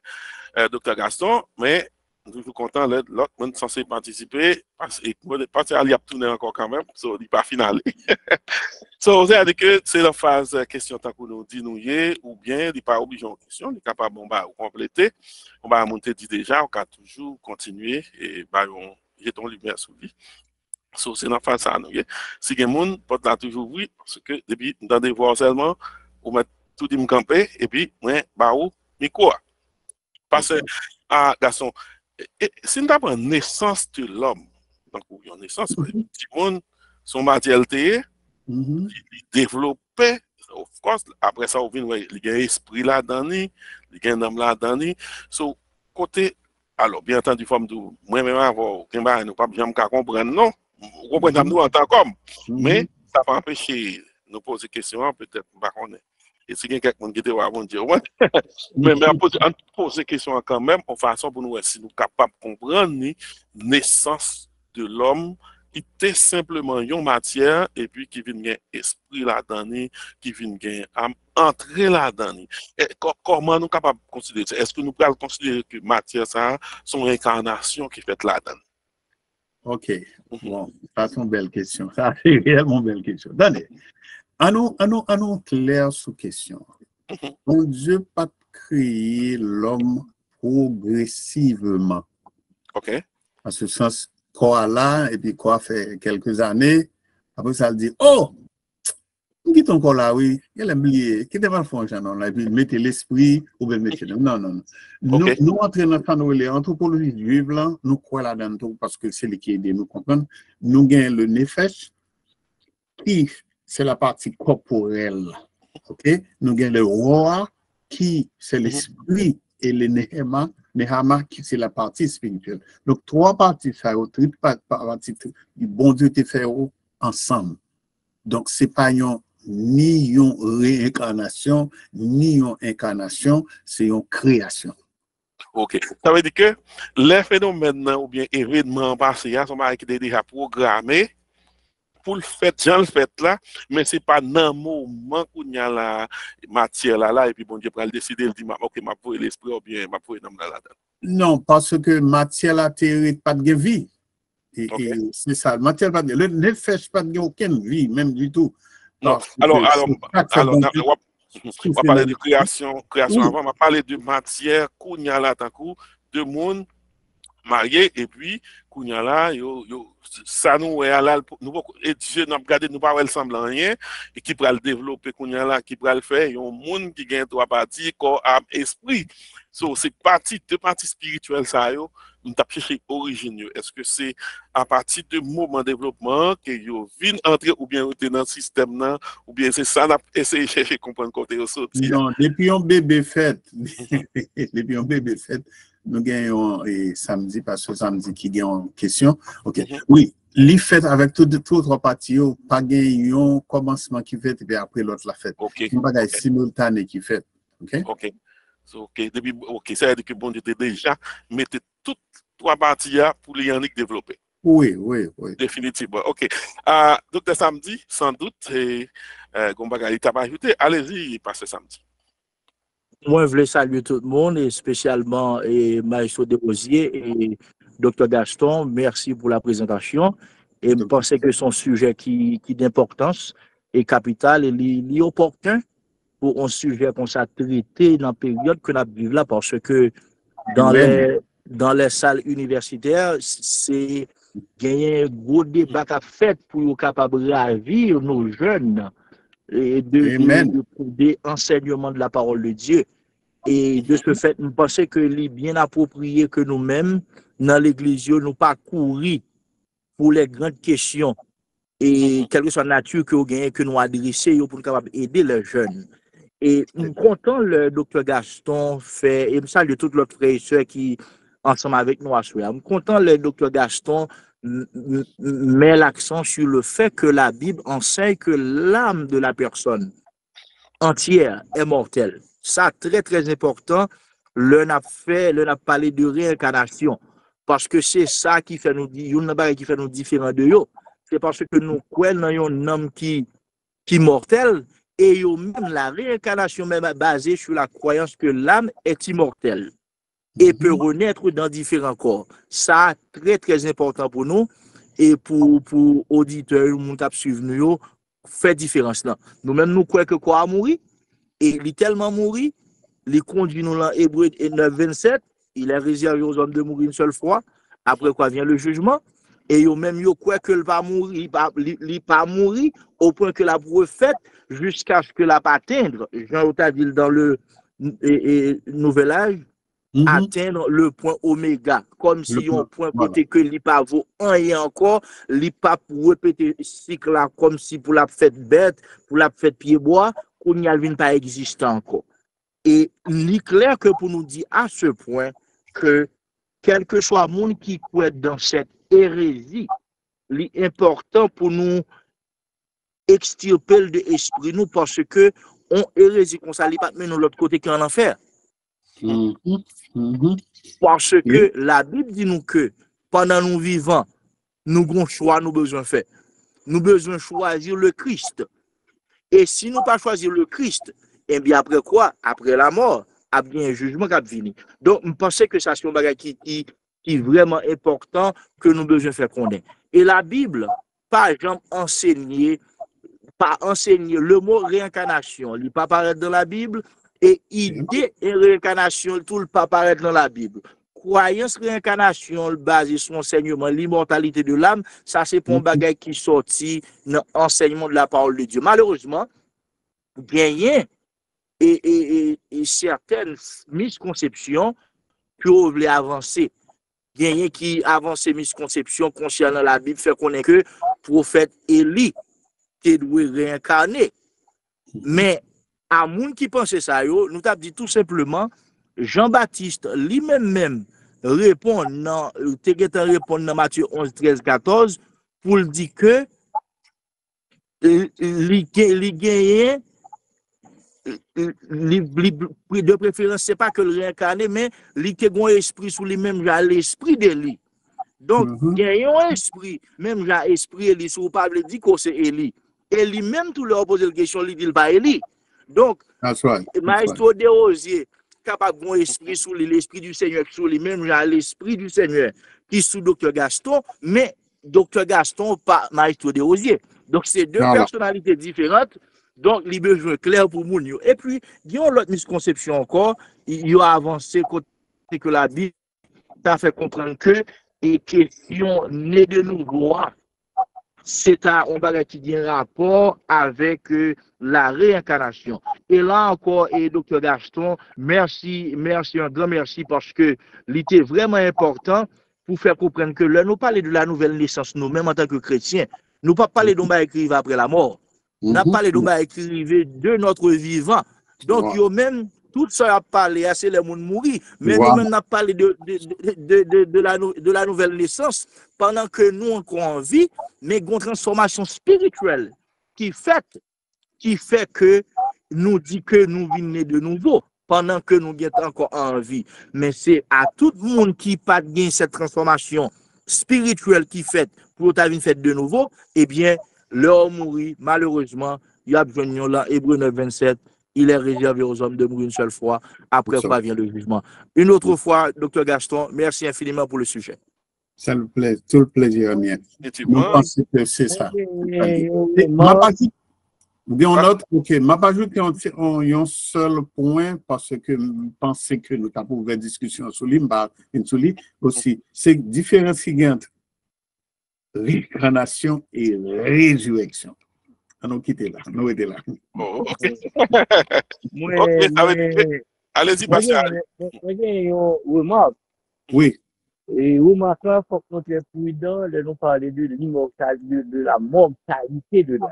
Dr. Gaston, mais nous sommes toujours contents, l'autre monde censé participer, parce que Pasteur Ali a tourné encore quand même, so, il n'est pas finale. So, vous avez dit que c'est la phase question tant que nous dit nous ou bien il n'est pas obligé en question, il est capable de compléter, on va monter dit déjà, on va toujours continuer et on jetons lumière sur lui. So, c'est dans phase ça nous. Si il y a des gens, porte là toujours oui, parce que depuis dans des voies seulement, on met tout dit me camper et puis moi ou micro. Parce que garçon, si nous avons naissance de l'homme, donc une naissance, petit monde son matérialité Mhm. développé, of course, après ça, il y a un esprit là-dedans, il y a un âme là-dedans. So, côté, alors, bien entendu, forme de moi-même, avant, nous pas bien comprendre, non, vous comprenez, nous en tant qu'homme, mais ça va empêcher de nous poser des questions, peut-être, pas connaître. Et si quelqu'un qui va dire, ouais, mais en poser des questions quand même, en façon pour nous, si nous sommes capables de comprendre la naissance de l'homme, qui était simplement une matière et puis qui vient gagner esprit là-dedans, qui vient gagner âme entrer là-dedans. Comment nous sommes capables de considérer ça? Est-ce que nous pouvons considérer que matière, ça, son incarnation qui fait là-dedans? OK. Bon, ça c'est une belle question. Ça c'est réellement une belle question. Attendez, à nous clair sous question. Bon Dieu pas créé l'homme progressivement. OK. En ce sens, quoi là, et puis quoi fait quelques années, après ça le dit, oh, qui ton corps là, oui, il a oublié, qui devant le fond, là, et puis mettez l'esprit, ou bien mettez non, non, non. Nous, OK. nous entraînons dans l'anthropologie juive, là, nous croyons là-dedans tout, parce que c'est lui qui aide nous comprendre. Nous gagnons le nefesh, qui, c'est la partie corporelle, ok? Nous gagnons le roi, qui, c'est l'esprit, et le nehama, qui, c'est la partie spirituelle. Donc, trois parties, ça, trois parties, du bon Dieu te fait ensemble. Donc, c'est pas ni une réincarnation, ni une incarnation, c'est une création. OK. Ça veut dire que les phénomènes ou bien événements passés sont qui étaient déjà programmés pour le fait, Jean le fait là, mais ce n'est pas dans le moment où il y a la matière là, et puis bon Dieu pour décider, il dit, OK, ma pour l'esprit ou bien ma pour l'âme là. Non, parce que matière la terre pas de vie. Okay. Et c'est ça, matière pas de vie. Ne fait pas de aucune vie, même du tout. Non, alors, on va parler de création oui. avant, on va parler de matière, qu'on y a là, tant coup, de monde marié, et puis, qu'on y a là, ça nous est là, et Dieu n'a pas regardé, nous pas le semblant rien, et qui pourra le développer, qu'on y a là, qui pourra le faire, il y a un monde qui gagne trois parties, corps, âme, esprit. So, c'est deux parties spirituelles, ça, nous avons cherché l'origine. Est-ce que c'est à partir de moment de développement que vous venez entrer ou bien vous êtes dans le système, là, ou bien c'est ça, on a essayé de chercher comprendre côté au sorti? Non, depuis un bébé fait, nous gagnons samedi, parce que samedi qui gagne en question. OK. Oui, les fêtes avec toutes autres parties, pas gagné un commencement qui fait et puis après l'autre la fête. OK. Un bagage simultané qui fait. OK. OK. Ok, depuis, ok, ça veut dire que bon Dieu était déjà mettez toutes trois parties là pour les Yannick développer. Oui, oui, oui. Définitivement. Ok. Docteur Samedi, sans doute, et Gombagali t'a pas ajouté. Allez-y, passez Samedi. Moi, je voulais saluer tout le monde, et spécialement Maestro Desrosiers et Dr. Gaston. Merci pour la présentation. Et je pensais que son sujet qui d'importance est capital et li opportun pour un sujet qu'on s'est traité dans la période que nous vivons là, parce que dans les salles universitaires, c'est gagner un gros débat à fait pour être capable de ravir nos jeunes et des enseignements de la parole de Dieu. Et de ce fait, nous pensons que c'est bien approprié que nous-mêmes, dans l'église, nous pas courir pour les grandes questions et quelle que soit la nature que nous gagnons, que nous adresser pour capable aider les jeunes. Et nous comptons le docteur Gaston fait, et je salue tous les frères et sœurs qui ensemble avec nous à ce moment. Nous comptons le docteur Gaston met l'accent sur le fait que la Bible enseigne que l'âme de la personne entière est mortelle. Ça, très, très important. L'on a parlé de réincarnation. Parce que c'est ça qui fait nous dire, qui fait nous différents de eux. C'est parce que nous croyons dans un homme qui est mortel, et même la réincarnation même basée sur la croyance que l'âme est immortelle et peut renaître dans différents corps. Ça, très, très important pour nous et pour auditeurs, nous qui suivent nous, fait différence là. Nous-mêmes, nous croyons que quoi a mouru, et il est tellement mouru, il conduit nous dans Hébreux 9, 27, il est réservé aux hommes de mourir une seule fois, après quoi vient le jugement, et yo même yo croit que il va mourir, il pas mourir au point que la prophète jusqu'à ce que la pas atteindre, Jean Otaville dans le nouvel âge, atteindre le point oméga, comme si on point côté que il pas vaut rien encore, il pas pour répéter cycle là comme si pour la fête bête, pour la fête pied bois, qu'on n'y a pas existé encore. Et il est clair que pour nous dire à ce point que quel que soit le monde qui croit dans cette hérésie, l'important pour nous extirper de l'esprit nous parce que on hérésie qu'on s'allie pas de l'autre côté qui est en enfer. Parce que la Bible dit nous que pendant nous vivants, nous avons choix, nous besoin faire. Nous besoin choisir le Christ. Et si nous pas choisir le Christ, et bien après quoi? Après la mort, a bien un jugement qui va venir. Donc, je pense que ça c'est un bagage qui est vraiment important que nous besoin faire connaître. Et la Bible, par exemple, enseigner le mot réincarnation, il ne pas apparaître dans la Bible, et idée et réincarnation, tout le pas apparaître dans la Bible. Croyance réincarnation basée sur l'enseignement, l'immortalité de l'âme, ça c'est pour un bagage qui sorti dans l'enseignement de la parole de Dieu. Malheureusement, gagner et certaines misconceptions que vous voulez avancer. Gagner qui avance misconceptions concernant la Bible fait qu'on est que prophète Élie qui doit réincarner. Mais à moun qui pense ça, nous t'avons dit tout simplement, Jean-Baptiste lui-même répond dans Matthieu 11, 13, 14 pour dire que de préférence, ce n'est pas que le réincarné, mais il a un esprit sous lui-même, l'esprit de lui. Donc, il y a un esprit, même l'esprit Élie, si vous parlez, dit que c'est Élie. Élie, même tout leur pose la question, il dit pas Élie. Donc, Maestro Desrosiers, capable d'un esprit sous lui, l'esprit du Seigneur sous lui, même l'esprit du Seigneur qui est sous Dr. Gaston, mais Dr. Gaston, pas Maestro Desrosiers. Donc, c'est deux personnalités différentes. Donc, il y a besoin clair pour nous. Et puis, il y a l'autre misconception encore. Il y a avancé que la Bible a fait comprendre que les questions nées de nouveau, c'est un bagage qui a un rapport avec la réincarnation. Et là encore, et Dr. Gaston, merci, un grand merci parce que c'était vraiment important pour faire comprendre que là, nous parlons de la nouvelle naissance, nous-mêmes en tant que chrétiens. Nous ne pas parler d'on va écrire après la mort. Nous n'avons pas parlé d'on va écrire de notre vivant. Donc, yo même, tout ça a parlé, c'est les gens mourir. Mais nous-mêmes, n'a parlé de la nouvelle naissance pendant que nous, encore en vie, mais une transformation spirituelle qui fait que nous dit que nous venons de nouveau. pendant que nous sommes encore en vie. Mais c'est à tout le monde qui pas gagné cette transformation spirituelle qui fait pour ta vie faite de nouveau, eh bien, l'homme mourit, malheureusement, il y a besoin là, Hébreu 9, 27, il est réservé aux hommes de mourir une seule fois, après quoi vient le jugement. Une autre fois, Dr. Gaston, merci infiniment pour le sujet. Ça le plaît, tout le plaisir mien. Nous pensons que c'est ça. On note, ok, m'a pas ajouté un seul point parce que je pensais que nous avons ouvert discussion sur lui, aussi. C'est différence entre réincarnation et résurrection. Nous quitter là, nous étions là. Oh, ok. Allez-y, pasteur. Remarque. Oui. Et remarque là, il faut qu'on soit prudent de nous parler de l'immortalité, de la mortalité de l'âme.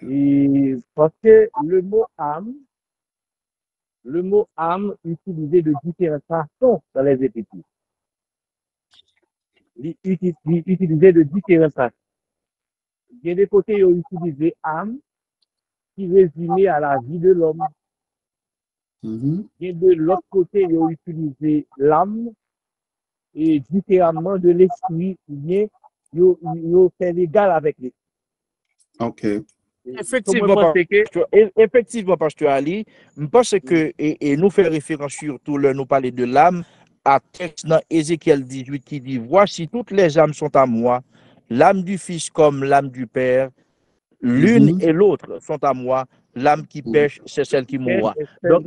Et parce que le mot âme utilisé de différentes façons dans les Écritures. Utilisé de différentes façons. Il y a des côtés où utilisé âme qui résumait à la vie de l'homme. Il y a de l'autre côté où utilisé l'âme et différemment de l'esprit, bien il fait l'égal avec l'esprit. Ok. Effectivement, Pasteur Ali, je pense que, et nous fait référence surtout, nous parler de l'âme, à texte dans Ézéchiel 18 qui dit, voici toutes les âmes sont à moi, l'âme du Fils comme l'âme du Père, l'une et l'autre sont à moi, l'âme qui pêche, c'est celle qui mourra. Donc,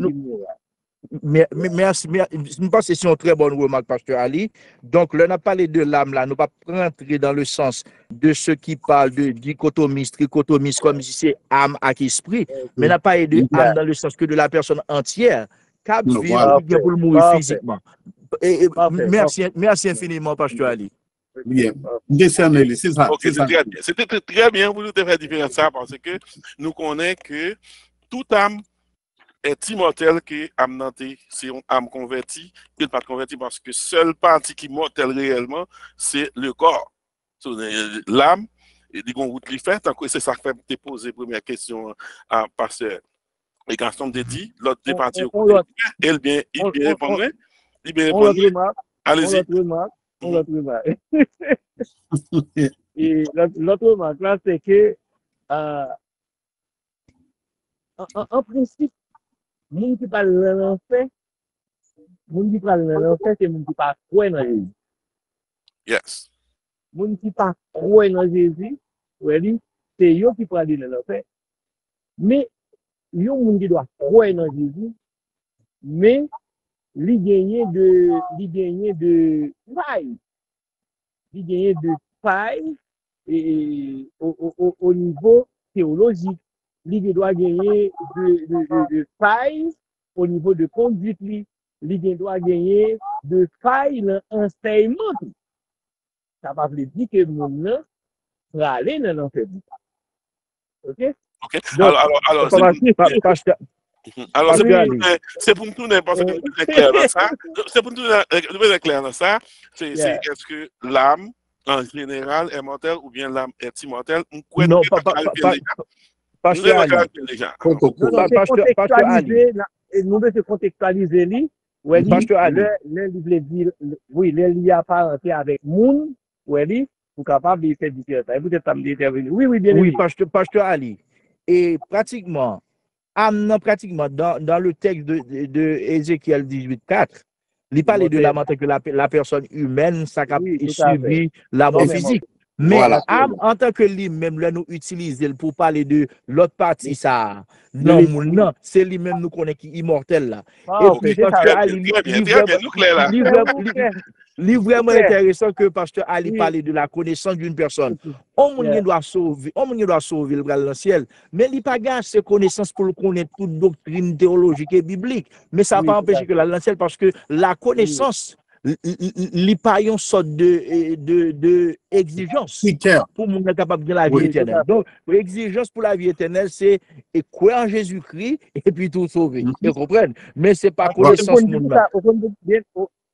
merci, je pense que c'est une très bonne remarque, Pasteur Ali. Donc, là, on a parlé de l'âme, là, nous ne pas rentrer dans le sens de ceux qui parlent de dichotomiste, trichotomiste, comme si c'est âme à esprit, mais on n'a pas parlé de âme dans le sens que de la personne entière, cap vivre pour le mourir physiquement. Merci infiniment, Pasteur Ali. Bien. C'est ça. Okay, c'était très bien pour nous de faire différence ça parce que nous connaissons que toute âme est immortel que âme nantée, c'est une âme convertie, qui n'est pas convertie parce que seule partie qui est mortelle réellement, c'est le corps. L'âme, et dit qu'on route l'y fait, c'est ça qui fait te poser première question à pasteur. Et quand on te dit, l'autre des parties, il bien répondre. Allez-y. On l'autre remarque. Et l'autre remarque là, c'est que en principe, moun qui parle de l'enfer, c'est moun qui pas croire dans Jésus. Yes. Moun qui pas croire dans Jésus, c'est eux qui parlent de l'enfer. Mais yo moun qui doit croire dans Jésus, mais li gagner de faille et au niveau théologique. Il doit gagner de faille au niveau de conduite. Il doit gagner de faille dans l'enseignement. Ça va veut dire que mon va aller dans l'enfer. Ok? Donc, alors c'est pour nous tourner parce que nous sommes clairs dans ça. C'est pour nous être clair dans ça. C'est est-ce que l'âme en général est mortelle ou bien l'âme est immortelle? Non, Pasteur Ali. Nous devons contextualiser lui. Pasteur Ali. Oui, il y a parenté avec moun. Oui, pour capable de faire différence. Peut-être d'intervenir. Oui, bien. Oui, Pasteur Ali. Et pratiquement dans le texte de Ézéchiel 18:4, il parlait de l'âme en tant que la personne humaine, ça a subi la mort physique. Mais âme en tant que lui-même, là, nous utilisons pour parler de l'autre partie, ça. Non, c'est lui-même nous connaît qui est immortel là. Et puis, Pasteur Ali, il est vraiment intéressant que Pasteur Ali parlait de la connaissance d'une personne. On doit sauver le bras dans le ciel, mais il n'y a pas assez de connaissance pour connaître toute doctrine théologique et biblique. Mais ça ne va pas empêcher que la ciel parce que la connaissance, il pas une sorte de exigence pour nous être capable de la vie éternelle. Donc, l'exigence pour la vie éternelle, c'est croire en Jésus-Christ et puis tout sauver. Vous comprenez? Mais ce n'est pas connaissance.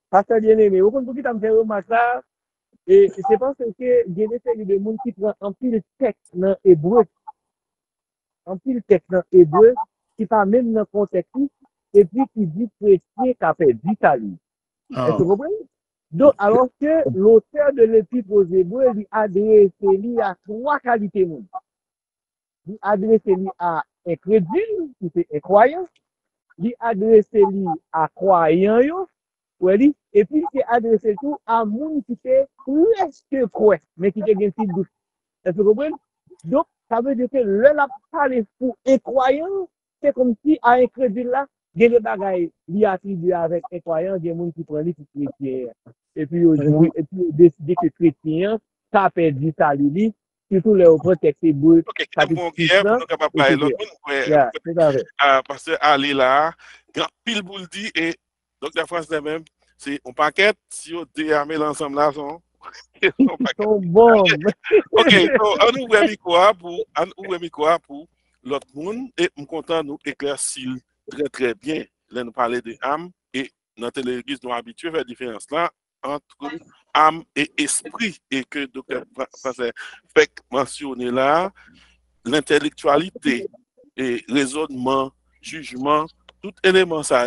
Pasteur bien-aimé, au fond, qui t'a fait remarquer là, et c'est parce que il y a des séries de monde qui prend un pile texte dans hébreu, qui pas même dans le contexte, et puis qui dit chrétien qui a fait dit salut. Est-ce que vous comprenez? Donc, alors que l'auteur de l'Épître aux Hébreux lui adresse à trois qualités monde. Il adresse à un crédule, qui c'est un croyant, il adresse à croyant, et puis il adresse tout à monde qui est presque croyant, mais qui a un petit doute. Est-ce que vous comprenez? Donc, ça veut dire que le la parler pour un croyant, c'est comme si à un crédule là, il y a des bagailles liées attribuées avec un croyant, il y a des gens qui prennent les chrétiens. Et puis, décider que chrétien, ça a perdu sa lui, surtout les contextes hébreux. Ok, bon, hier, pour nous capables de parler, l'autre, parce que Ali là, grand pile boule dit, et donc la France de même, c'est un paquet, si on déarme l'ensemble là, sont bon. Ok, donc, on ouvre micro pour l'autre monde, et on content nous éclaircir très très bien, là nous parler de âme, et notre l'église nous habitué à faire la différence là, entre âme et esprit, et que docteur Français fait mentionner là, l'intellectualité et raisonnement, jugement, tout élément ça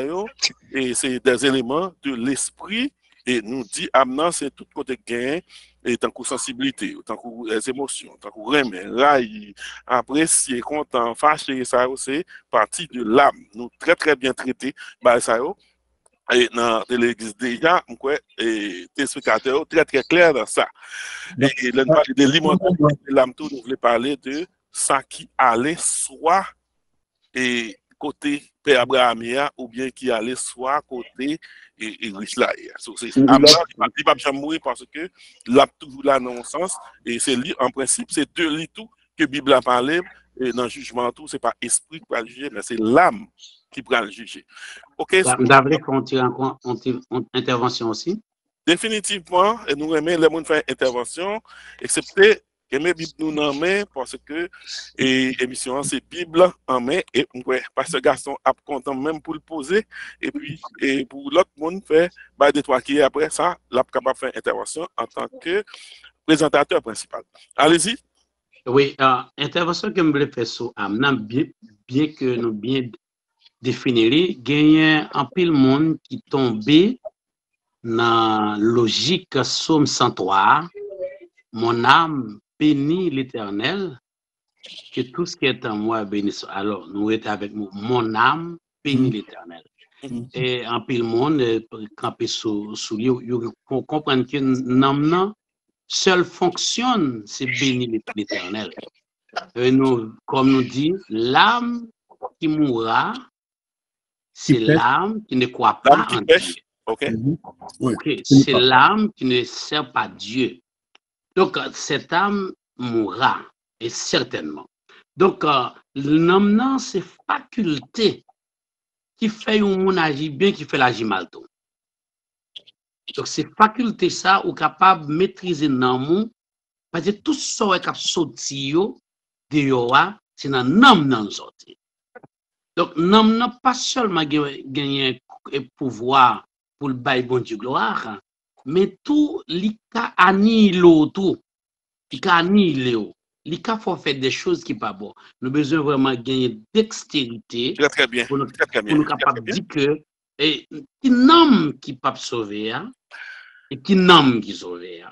et c'est des éléments de l'esprit et nous dit âme c'est tout côté gain et tant que sensibilité, tant que les émotions, tant que remet, raille, apprécier, content, fâché, ça c'est partie de l'âme. Nous très très bien traité par ça et dans l'église déjà, et téléspectateurs très très clair dans ça. Et là, nous parlons de l'âme, nous voulons parler de ça qui allait soit et côté Père Abrahamia ou bien qui allait soit côté et Richla. C'est il va pas mourir parce que l'a toujours là dans le sens et c'est en principe c'est deux lits tout que Bible a parlé et dans le jugement tout c'est pas esprit qui va juger mais c'est l'âme qui va le juger. OK, d'après qu'on tire en intervention aussi. Définitivement, et nous aimons les gens faire intervention, excepté que mes Bibles nous en main parce que l'émission c'est Bible en main et Pasteur Gaston a content même pour le poser et puis et pour l'autre monde fait des trois qui après ça, l'a capable faire intervention en tant que présentateur principal. Allez-y. Oui, intervention que je voulais faire sur Amna bien que nous bien définir, gagner un pile monde qui tombé dans logique Somme 103, mon âme bénit l'Éternel, que tout ce qui est en moi bénisse. Alors, nous sommes avec nous, mon âme bénit l'Éternel. Et en pile monde, camper sous lui, on comprend que l'âme seule fonctionne, c'est bénir l'Éternel. Nous, comme nous dit, l'âme qui mourra, c'est l'âme qui ne croit pas en Dieu. Okay. C'est l'âme qui ne sert pas Dieu. Donc, cette âme mourra, et certainement. Donc, l'âme, c'est faculté qui fait un agir bien, qui fait l'agir mal. Donc, c'est faculté ça, ou capable de maîtriser l'âme, parce que tout ça est capable de sortir de yoa, c'est dans l'âme sortir. Donc, l'âme n'a pas seulement gagné un pouvoir pour le bail bon Dieu gloire, mais tout l'ika annihilé tout, l'ika annihilé, l'ika faut faire des choses qui pas bon. Nous avons besoin vraiment gagner dextérité très bien. Pour nous capables de dire que qui n'homme qui pas sauver et qui n'homme qui sauver.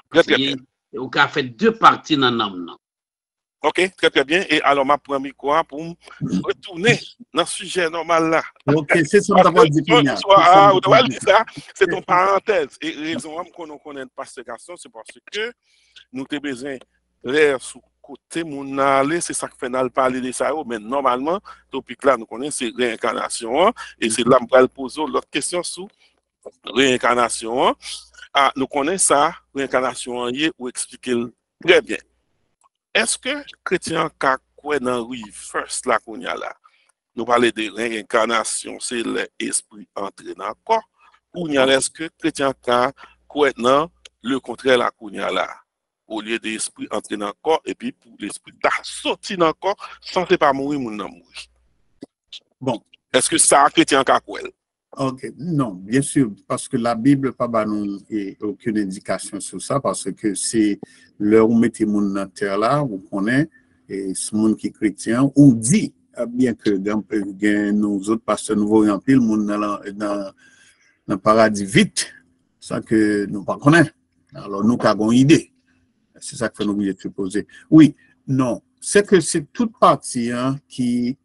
On a fait deux parties dans l'homme. Ok, très très bien. Et alors, ma première quoi pour retourner dans le sujet normal là. Ok, c'est ça que tu dit. C'est ton parenthèse. Et raison qu'on ne connaît pas cette question, c'est parce que nous avons besoin l'air sous côté mon aller, c'est ça que fait nous parler de ça. Mais normalement, topic là, nous connaissons c'est réincarnation. Et c'est là que je vais poser l'autre question sur réincarnation. Nous connaissons ça, réincarnation, ou expliquer très bien. Est-ce que chrétien ka quoi dans oui first là qu'on y a là nous parler de réincarnation c'est l'esprit entré dans le corps ou est-ce que chrétien ka quoi dans le contraire là qu'on y a là au lieu de l'esprit entrer dans le corps et puis pour l'esprit sortir dans le corps sans pas mourir moun nan mourir. Bon, est-ce que ça chrétien ka quoi? Ok, non, bien sûr, parce que la Bible n'a pas aucune indication sur ça, parce que c'est l'heure où mettez mon terre là, vous connaissez, et ce monde qui est chrétien, ou dit, bien que nos autres pasteurs nouveaux remplis le monde dans le paradis vite, ça que nous pas connaissons. Alors nous avons une idée. C'est ça que fait nous obligés de se poser. Oui, non, c'est que c'est toute partie qui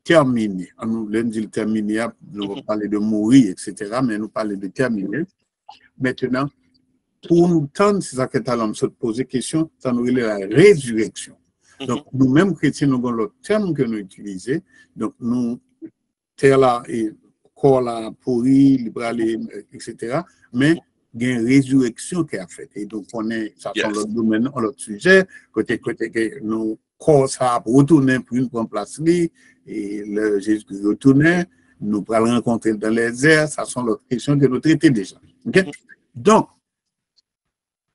termine. Nous dit terminer, nous parler de mourir, etc., mais nous parlons de terminer. Maintenant, pour nous tendre, c'est ça que tu as se poser question, ça nous relève la résurrection. Donc, nous-mêmes, chrétiens, nous avons le terme que nous utilisons. Donc, nous, terre là, et corps là, pourri, libéré, etc. Mais, il y a une résurrection qui a fait. Et donc, on est, ça sont l'autre domaine, l'autre sujet, côté que nos corps, ça a retourné pour une bonne place, et le Jésus retourné, nous allons rencontrer dans les airs, ça sont l'autre question que nous traitons déjà. Okay? Donc,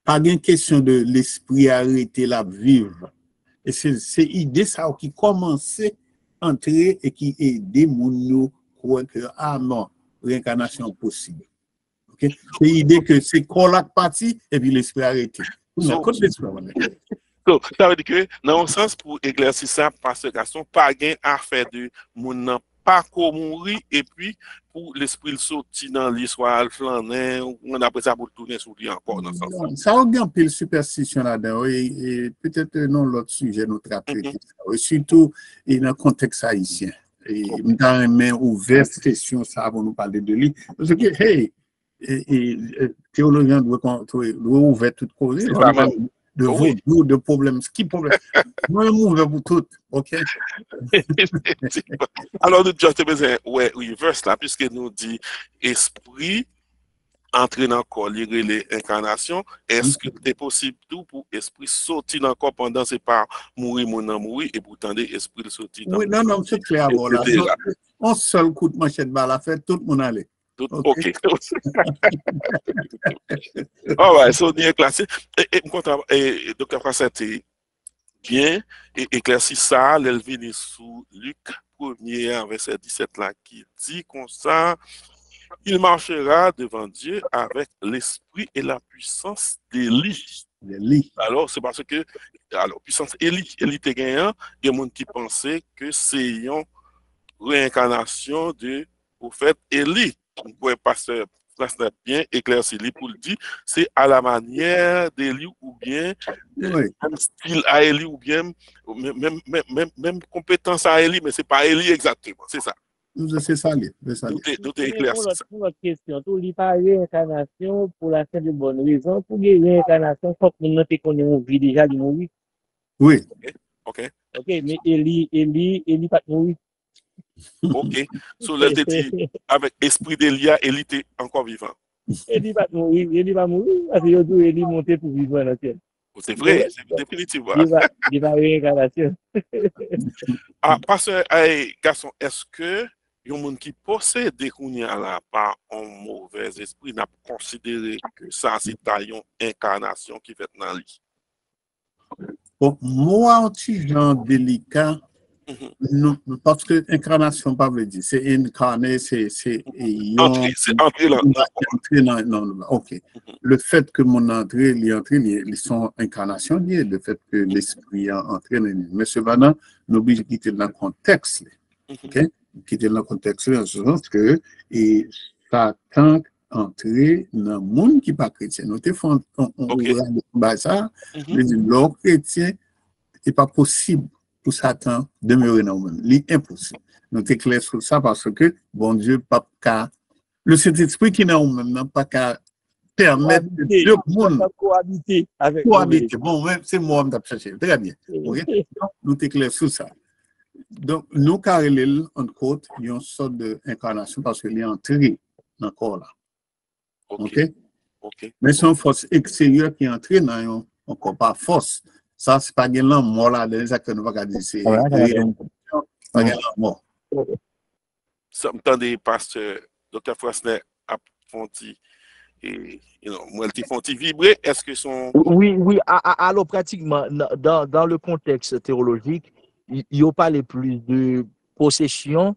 pas une question de l'esprit arrêter la vivre. Et c'est l'idée ça qui commençait à entrer et qui aidait mon croire que, ah non, réincarnation possible. Okay? C'est l'idée que c'est corps là parti et puis l'esprit arrêté. Ça veut dire que, dans un sens, pour éclaircir ça, Pasteur Gaston, pas gain à faire de mon pas qu'on mourir et puis pour l'esprit le sortir dans l'histoire flaner on après ça pour tourner sur lui encore dans ce sens. Ça a un peu de superstition là-dedans et peut-être non l'autre sujet nous traiter surtout dans le contexte haïtien et dans une main ouverte question ça va nous parler de lui parce que hey théologien doit ouvrir toute cause de vos de problèmes qui problème moi ouvert pour tout OK. Alors nous juste besoin ouais reverse là puisque nous dit esprit entrer dans le corps lié les incarnations est-ce que c'est possible tout pour esprit sortir dans le corps pendant c'est pas mourir et pourtant esprit de sortir oui non c'est clair voilà on seul coup de manchette balle à faire tout le monde aller. OK. Ah ouais, so bien classé. Et docteur Français bien éclairci ça, l'élevé sous Luc 1er verset 17 là qui dit comme ça, il marchera devant Dieu avec l'esprit et la puissance d'Élie. Alors c'est parce que puissance Élie te gagnant, il y a des gens qui pensaient que c'est une réincarnation de prophète Élie. Pour pasteur bien éclairci pour le dire, c'est à la manière d'Élie ou bien même style à Élie ou bien même compétence à Élie, mais c'est pas Élie exactement, c'est ça. C'est ça. Tout est éclairci. Pour notre question, tout n'est pas réincarnation pour la simple bonne raison. Pour les réincarnations, il faut que nous connaissions vie déjà de mourir. Oui. OK, mais Élie pas mourir. OK. So, là, dit, avec esprit d'Elia, Élie était encore vivant. Élie va mourir, parce que Élie monté pour vivre dans la terre. C'est vrai, c'est définitivement. Il va réincarnation. Pasteur Gaston, est-ce que il y a des gens qui possèdent des là par un mauvais esprit n'a pas considéré que ça, c'est une incarnation qui fait dans lui? Bon, moi, un petit genre délicat. Non, parce que incarnation pas veut dire c'est incarné c'est entrer non OK. Le fait que mon entrée ils sont incarnation liées le fait que l'esprit a entré mais cependant nous obligé de quitter dans le contexte OK quitter dans le contexte en ce sens que et Satan entrer dans le monde qui pas chrétien nous te font on ça le chrétien est pas possible pour Satan demeurer dans le monde. C'est impossible. Nous sommes clairs sur ça parce que, bon Dieu, le Saint-Esprit qui est dans le monde n'a pas qu'à permettre que deux mondes cohabiter avec cohabiter. Bon, c'est moi qui ai cherché. Très bien. Okay? Nous sommes clairs sur ça. Donc, nous, carrément, en côte, il y a une sorte d'incarnation parce qu'il est entré dans le corps là. OK? Mais c'est une force extérieure qui est entrée dans un corps, pas force. Ça, c'est pas une mort là, les actes ne vont pas dire c'est pas une mort. Ça me tend des pasteurs, Dr. Frasner, à Fonti, et, moi, ils font vibrer, est-ce que son... Oui, alors pratiquement, dans le contexte théologique, il n'y a pas les plus de possession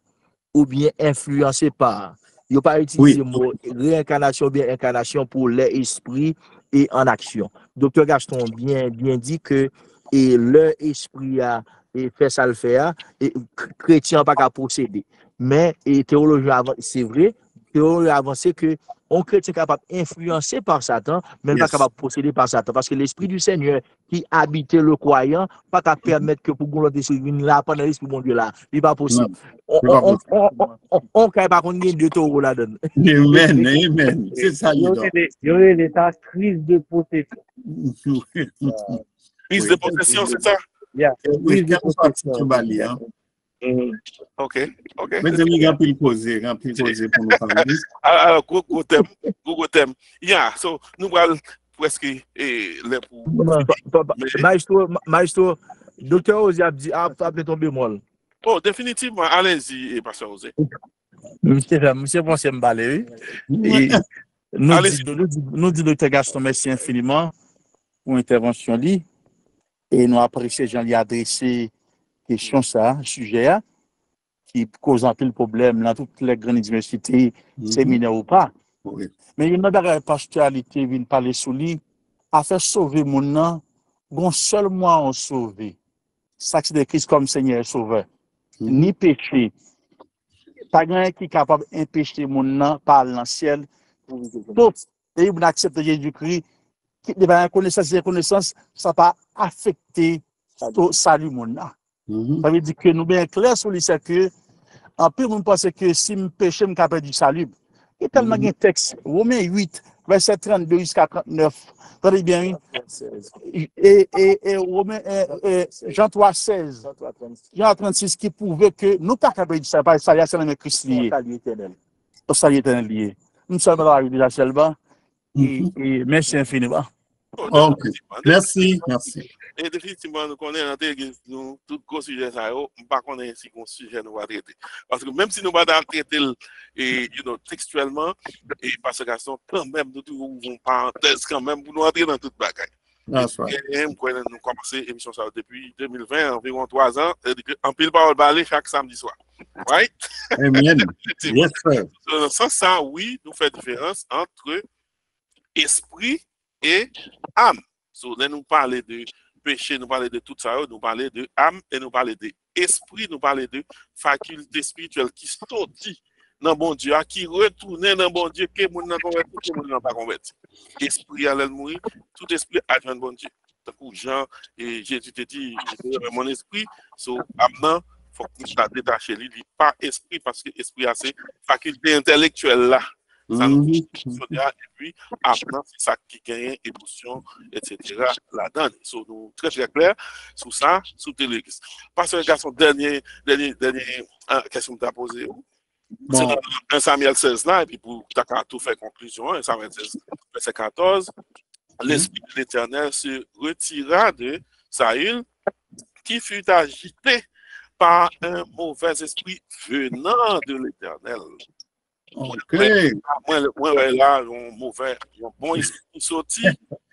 ou bien influencé par. Il n'y a pas utilisé le mot réincarnation ou bien incarnation pour l'esprit et en action. Docteur Gaston bien dit que et leur esprit et fait ça le faire, et chrétien pas qu'à procéder. Mais et théologie c'est vrai, théologie avancée que on chrétien capable d'influencer par Satan, mais pas capable de procéder par Satan. Parce que l'Esprit du Seigneur qui habitait le croyant, pas qu'à permettre que pour l'autre esprit vienne là, pendant l'Esprit bon Dieu là. Il n'est pas possible. On ne peut pas qu'on ait deux taureaux là-dedans. Amen, amen. C'est ça, il y aurait l'état crise de possession. Crise de possession, c'est ça? Yeah. Oui, quand on partit de Bali, hein. Ok. Mais amis, on peut poser pour nous parler. Alors, gros thème. Yeah, so, nous allons presque les pour... Maestro, docteur Ozzy a dit, appelez ton bémol. Oh, définitivement, allez-y, pasteur Ozzy. Monsieur Ponce Mbale, oui. Nous dit docteur Gaston, merci infiniment pour l'intervention. Et nous apprécions Jean lui adressé question ça, sujet qui cause un peu le problème dans toutes les grandes universités, séminaires ou pas. Oui. Mais il y a une bagarre pastoralité vient parler sur lui, à faire sauver mon nom, bon seul moi on sauvé. Ça c'est de Christ comme Seigneur sauveur. Ni péché. Pas grand qui est capable d'empêcher mon nom par l'ancien. Donc, et vous acceptez Jésus-Christ, qui devient reconnaissance, ça va affecter au salut mon nom. Ça veut dire que nous bien clair sur les c'est que en plus on pense que si me péché me capable du salut. Et tellement un texte Romains 8 verset 32 jusqu'à 39. Attendez bien. Et Romains Jean 3:16. Jean 36 qui prouve que nous pas capable du salut, ça c'est dans Christ lié. Au salut éternel lié. Nous sommes dans la vie déjà seulement. Et merci infiniment. Ok, merci. Et définitivement, nous connaissons dans l'église, nous, tout gros sujet, ça, nous ne connaissons pas si un sujet nous va traiter. Parce que même si nous ne pas traiter textuellement, et parce que quand même, nous trouvons une parenthèse quand même pour nous entrer dans toute bagaille. Nous commençons l'émission depuis 2020, environ 3 ans, en pile parole balai chaque samedi soir. Right? Amen. Yes, sir. Dans ce sens, ça, oui, nous fait différence entre esprit et âme. So, là, nous parlons de péché, nous parlons de tout ça, nous parlons de âme et nous parlons de esprit, nous parlons de faculté spirituelle qui sortit dans bon Dieu, qui retourne dans bon Dieu, que nous n'avons pas converti, que nous n'avons pas converti. Esprit allait mourir, tout esprit a joint bon Dieu. Donc, Jean et Jésus te dit, mon esprit, maintenant, il faut que nous soyons détachés, il dit pas esprit, parce que l'esprit a ses facultés intellectuelles là. Ça nous et puis après c'est ça qui gagne émotion etc là-dedans. So, nous très clair sur ça sur l'église. Parce que garçon dernière question que tu as posée, c'est dans 1 Samuel 16 là et puis pour tout faire conclusion 1 Samuel 16 verset 14, l'esprit de l'Éternel se retira de Saül qui fut agité par un mauvais esprit venant de l'Éternel. Ok. Moi, là, un bon esprit qui sorti,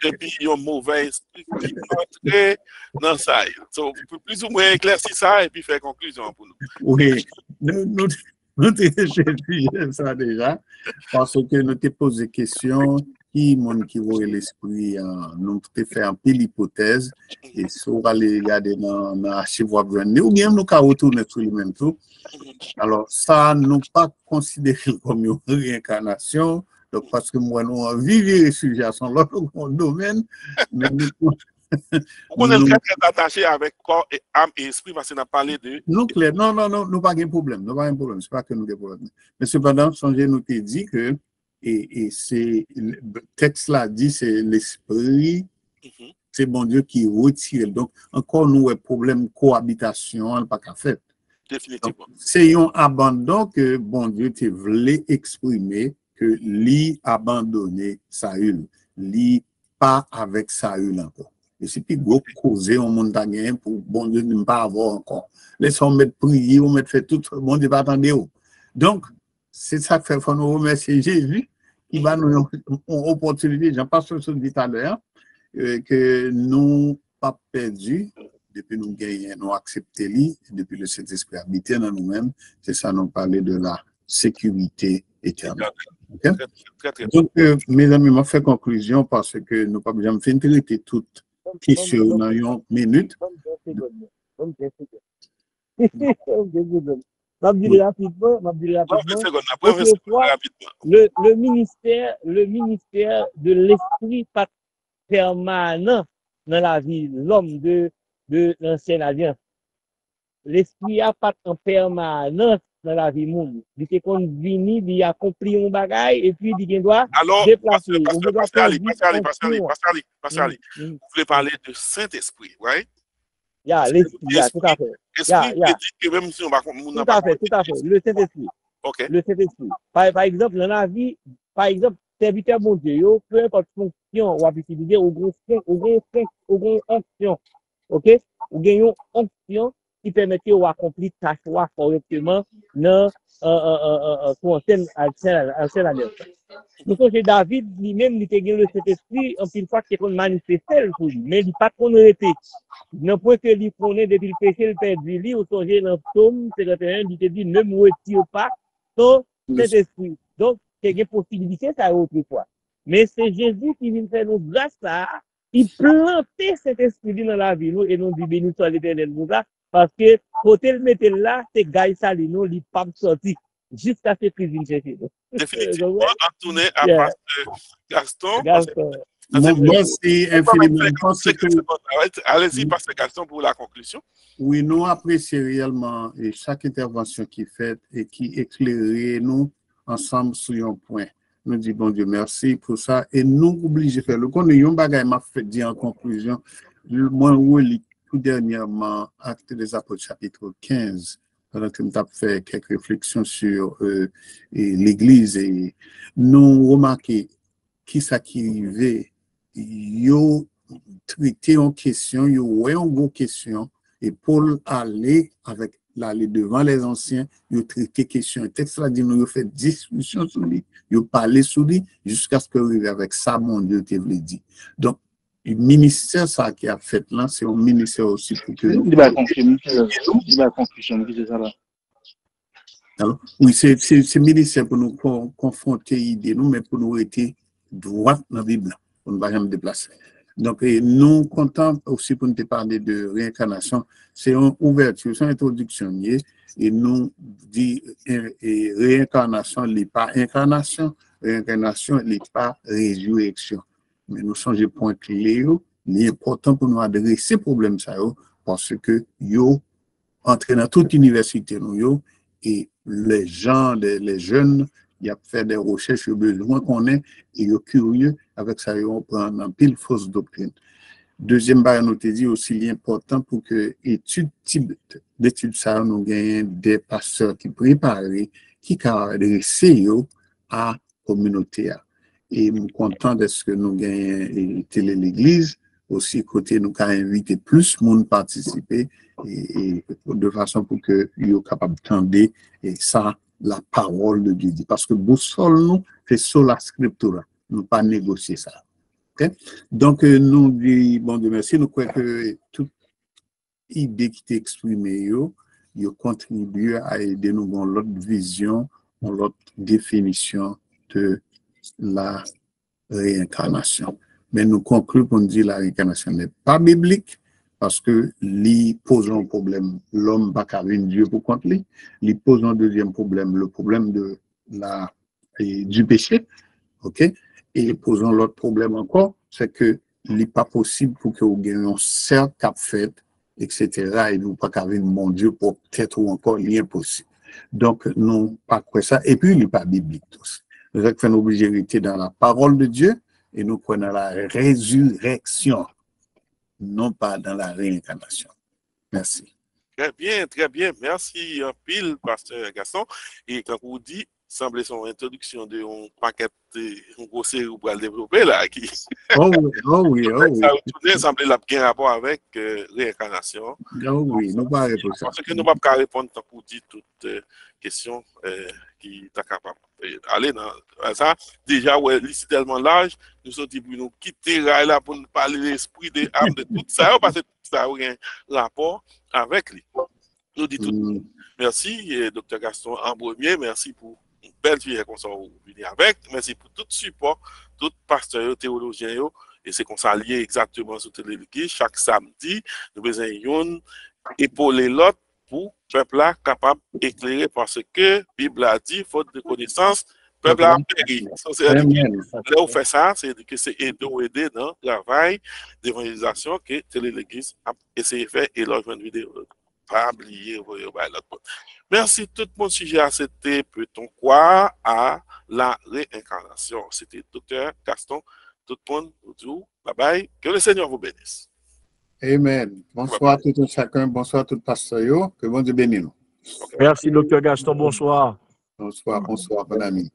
et puis un mauvais esprit qui entrait dans ça. So, plus ou moins éclaircir ça et puis faire conclusion pour nous. Oui, nous t'ai ça déjà, parce que nous t'ai posé question, qui voit l'esprit, nous t'ai fait un peu l'hypothèse, et si on va aller regarder dans l'archive ou bien nous qu'à retourner sur le même tout. Alors, ça, nous pas considéré comme une réincarnation, donc parce que moi, nous vivons les sujets sur l'autre domaine, mais on est très attaché avec corps et âme et esprit parce qu'on a parlé de... Non, clair, non, nous pas de problème, c'est pas que nous avons problème. Mais cependant, songez nous t'ai dit que, et c'est, le texte là dit, c'est l'esprit, c'est bon Dieu qui retire. Donc, encore nous, un problème cohabitation, on n'a pas qu'à faire. Définitivement. C'est un abandon que bon Dieu te voulait exprimer que lui abandonné Saül, lui pas avec Saül encore. Et c'est plus gros causer au monde pour bon Dieu ne pas avoir encore. Laissons mettre prier, on mettre fait tout, bon Dieu va attendre. Donc, c'est ça que faut nous remercier Jésus qui va nous une opportunité, j'en passe sur ce dit tout à l'heure, que nous pas perdu. Depuis nous gagnons, nous accepter lui, depuis le Saint-Esprit habité dans nous-mêmes, c'est ça nous parler de la sécurité éternelle. Okay? Donc, mes amis, je fais conclusion parce que nous pas besoin de traiter toutes questions dans une minute. Ok, m'a dit rapidement, autrefois, le ministère de l'esprit pas permanent dans la vie, l'homme de l'ancienne alliance. L'esprit a pas en permanence dans la vie monde. Il était qu'on vini, il a compris un bagage et puis il doit déplacer. On doit Pasteur Ali, vous voulez parler de Saint-Esprit, right? Yeah, l'esprit, tout à fait. Esprit, que même si on va tout à fait, le Saint-Esprit. Okay. Le Saint-Esprit. Par exemple, dans la vie, par exemple, serviteur bon Dieu, peu importe fonction ou activité, ou gros onction, ok? Ou gagnons onction qui permettait d'accomplir tâche correctement dans son ancienne alliance. Nous sommes David lui-même, il était le Saint-Esprit, en une fois qu'il manifesté pour lui, mais il n'a pas été. Non point que lui connaît depuis le péché, le perdu, lui, au songer dans le psaume 51, il te dit, ne me retire pas ton Saint-Esprit. Donc, c'est une possibilité, ça autrefois. Mais c'est Jésus qui vient faire nous grâce à, il plantait cet esprit dans la vie, nous, et nous dit, béni soit l'Éternel, parce que, côté le mettre là, c'est Gaï Salino, il pas sorti, jusqu'à ce qu'il vienne chercher. Définitivement, Antoine à Pasteur Gaston. Merci infiniment. Allez-y, Pasteur Gaston, pour la conclusion. Oui, nous apprécions réellement chaque intervention qui est faite et qui éclaire nous ensemble sur un point. Nous disons, bon Dieu, merci pour ça. Et nous obligés de faire. Le qu'on a un bagage m'a fait dire en conclusion. Moi, je lis tout dernièrement Actes des Apôtres, chapitre 15, pendant que nous avons fait quelques réflexions sur l'Église. Et nous remarquons qui ça qui arrivait. Yo traité en question, yo ouais en gros question. Et Paul allait avec l'aller devant les anciens, il a traité question. Le texte là dit nous il fait discussion sur lui, il a parlé sur lui jusqu'à ce qu'il arrive avec ça, mon Dieu, te voulait dire. Donc, le ministère ça qui a fait là, c'est un ministère aussi pour que nous. Alors, oui, c'est ministère pour nous confronter idées, nous, mais pour nous être droit dans la Bible, pour ne pas jamais déplacer. Donc, nous comptons aussi pour nous parler de réincarnation. C'est une ouverture, c'est une introduction. Et nous dit réincarnation n'est pas incarnation, réincarnation n'est pas résurrection. Mais nous changeons point clé, il est important pour nous adresser ces problèmes parce que yo entré dans toute université nous et les gens, les jeunes, il a fait des recherches, besoin qu'on ait, et ils sont curieux, avec ça, ils vont prendre un pile fausse doctrine. Deuxième barrière, nous te dit aussi important pour que type d'études ça, nous gagnons des pasteurs qui préparent, qui adressent à la communauté. Et nous sommes contents de ce que nous gagnons télé l'église, aussi côté nous avons invité plus de monde participer et de façon pour que ils soient capables d'entendre et ça la parole de Dieu dit parce que boussole nous c'est sur la scripture nous pas négocier ça. Okay? Donc nous dit bon Dieu merci nous croyons que toute idée qui t'est exprimée yo contribue à aider nous dans l'autre vision, dans l'autre définition de la réincarnation. Mais nous concluons pour nous dire que la réincarnation n'est pas biblique parce que lui pose un problème, l'homme n'a pas Dieu pour contre lui. Il pose un deuxième problème, le problème de du péché. OK? Et il pose l'autre problème encore, c'est que il n'est pas possible pour que vous ayez un cercle cap fait, etc. Et nous pas qu'avec mon Dieu pour peut-être ou encore l'impossible. Donc, nous pas quoi ça. Et puis, il n'est pas biblique tous. Nous sommes obligés de rester dans la parole de Dieu. Et nous prenons la résurrection, non pas dans la réincarnation. Merci. Très bien, très bien. Merci un pile, Pasteur Gaston. Et quand vous dites, semble son introduction de un paquet de gros série pour le développer là. Qui... Oh oui. Ça semble la bien rapport avec réincarnation. Oh oui, nous pas répondre ça. Parce que nous ne pouvons pas répondre tant qu'on dit toutes questions qui est capable. Aller dans ça, déjà, ouais, c'est tellement large, nous sommes dit pour nous quitter là pour nous parler de l'esprit des âmes, de tout ça, parce que ça a un rapport avec lui. Nous dit tout. Merci, Dr. Gaston Ambremier, merci pour une belle vie qu'on soit venu avec, merci pour tout support, tout pasteur, théologien, et c'est qu'on s'allie exactement sur Télé-L'église chaque samedi, nous besoin épauler l'autre pour peuple là capable d'éclairer parce que Bible a dit faute de connaissance peuple a péri. Là où fait ça, c'est que c'est aider dans le travail d'évangélisation que Télé l'Église a essayé de faire et là je vidéo pas oublier merci tout mon sujet c'était peut-on croire à la réincarnation. C'était Dr. Gaston. Tout le monde vous dit bye bye. Que le Seigneur vous bénisse. Amen. Bonsoir à tout chacun. Bonsoir à tout pasteur. Que bon Dieu bénisse nous. Merci, Dr. Gaston. Bonsoir. Bonsoir, mon ami.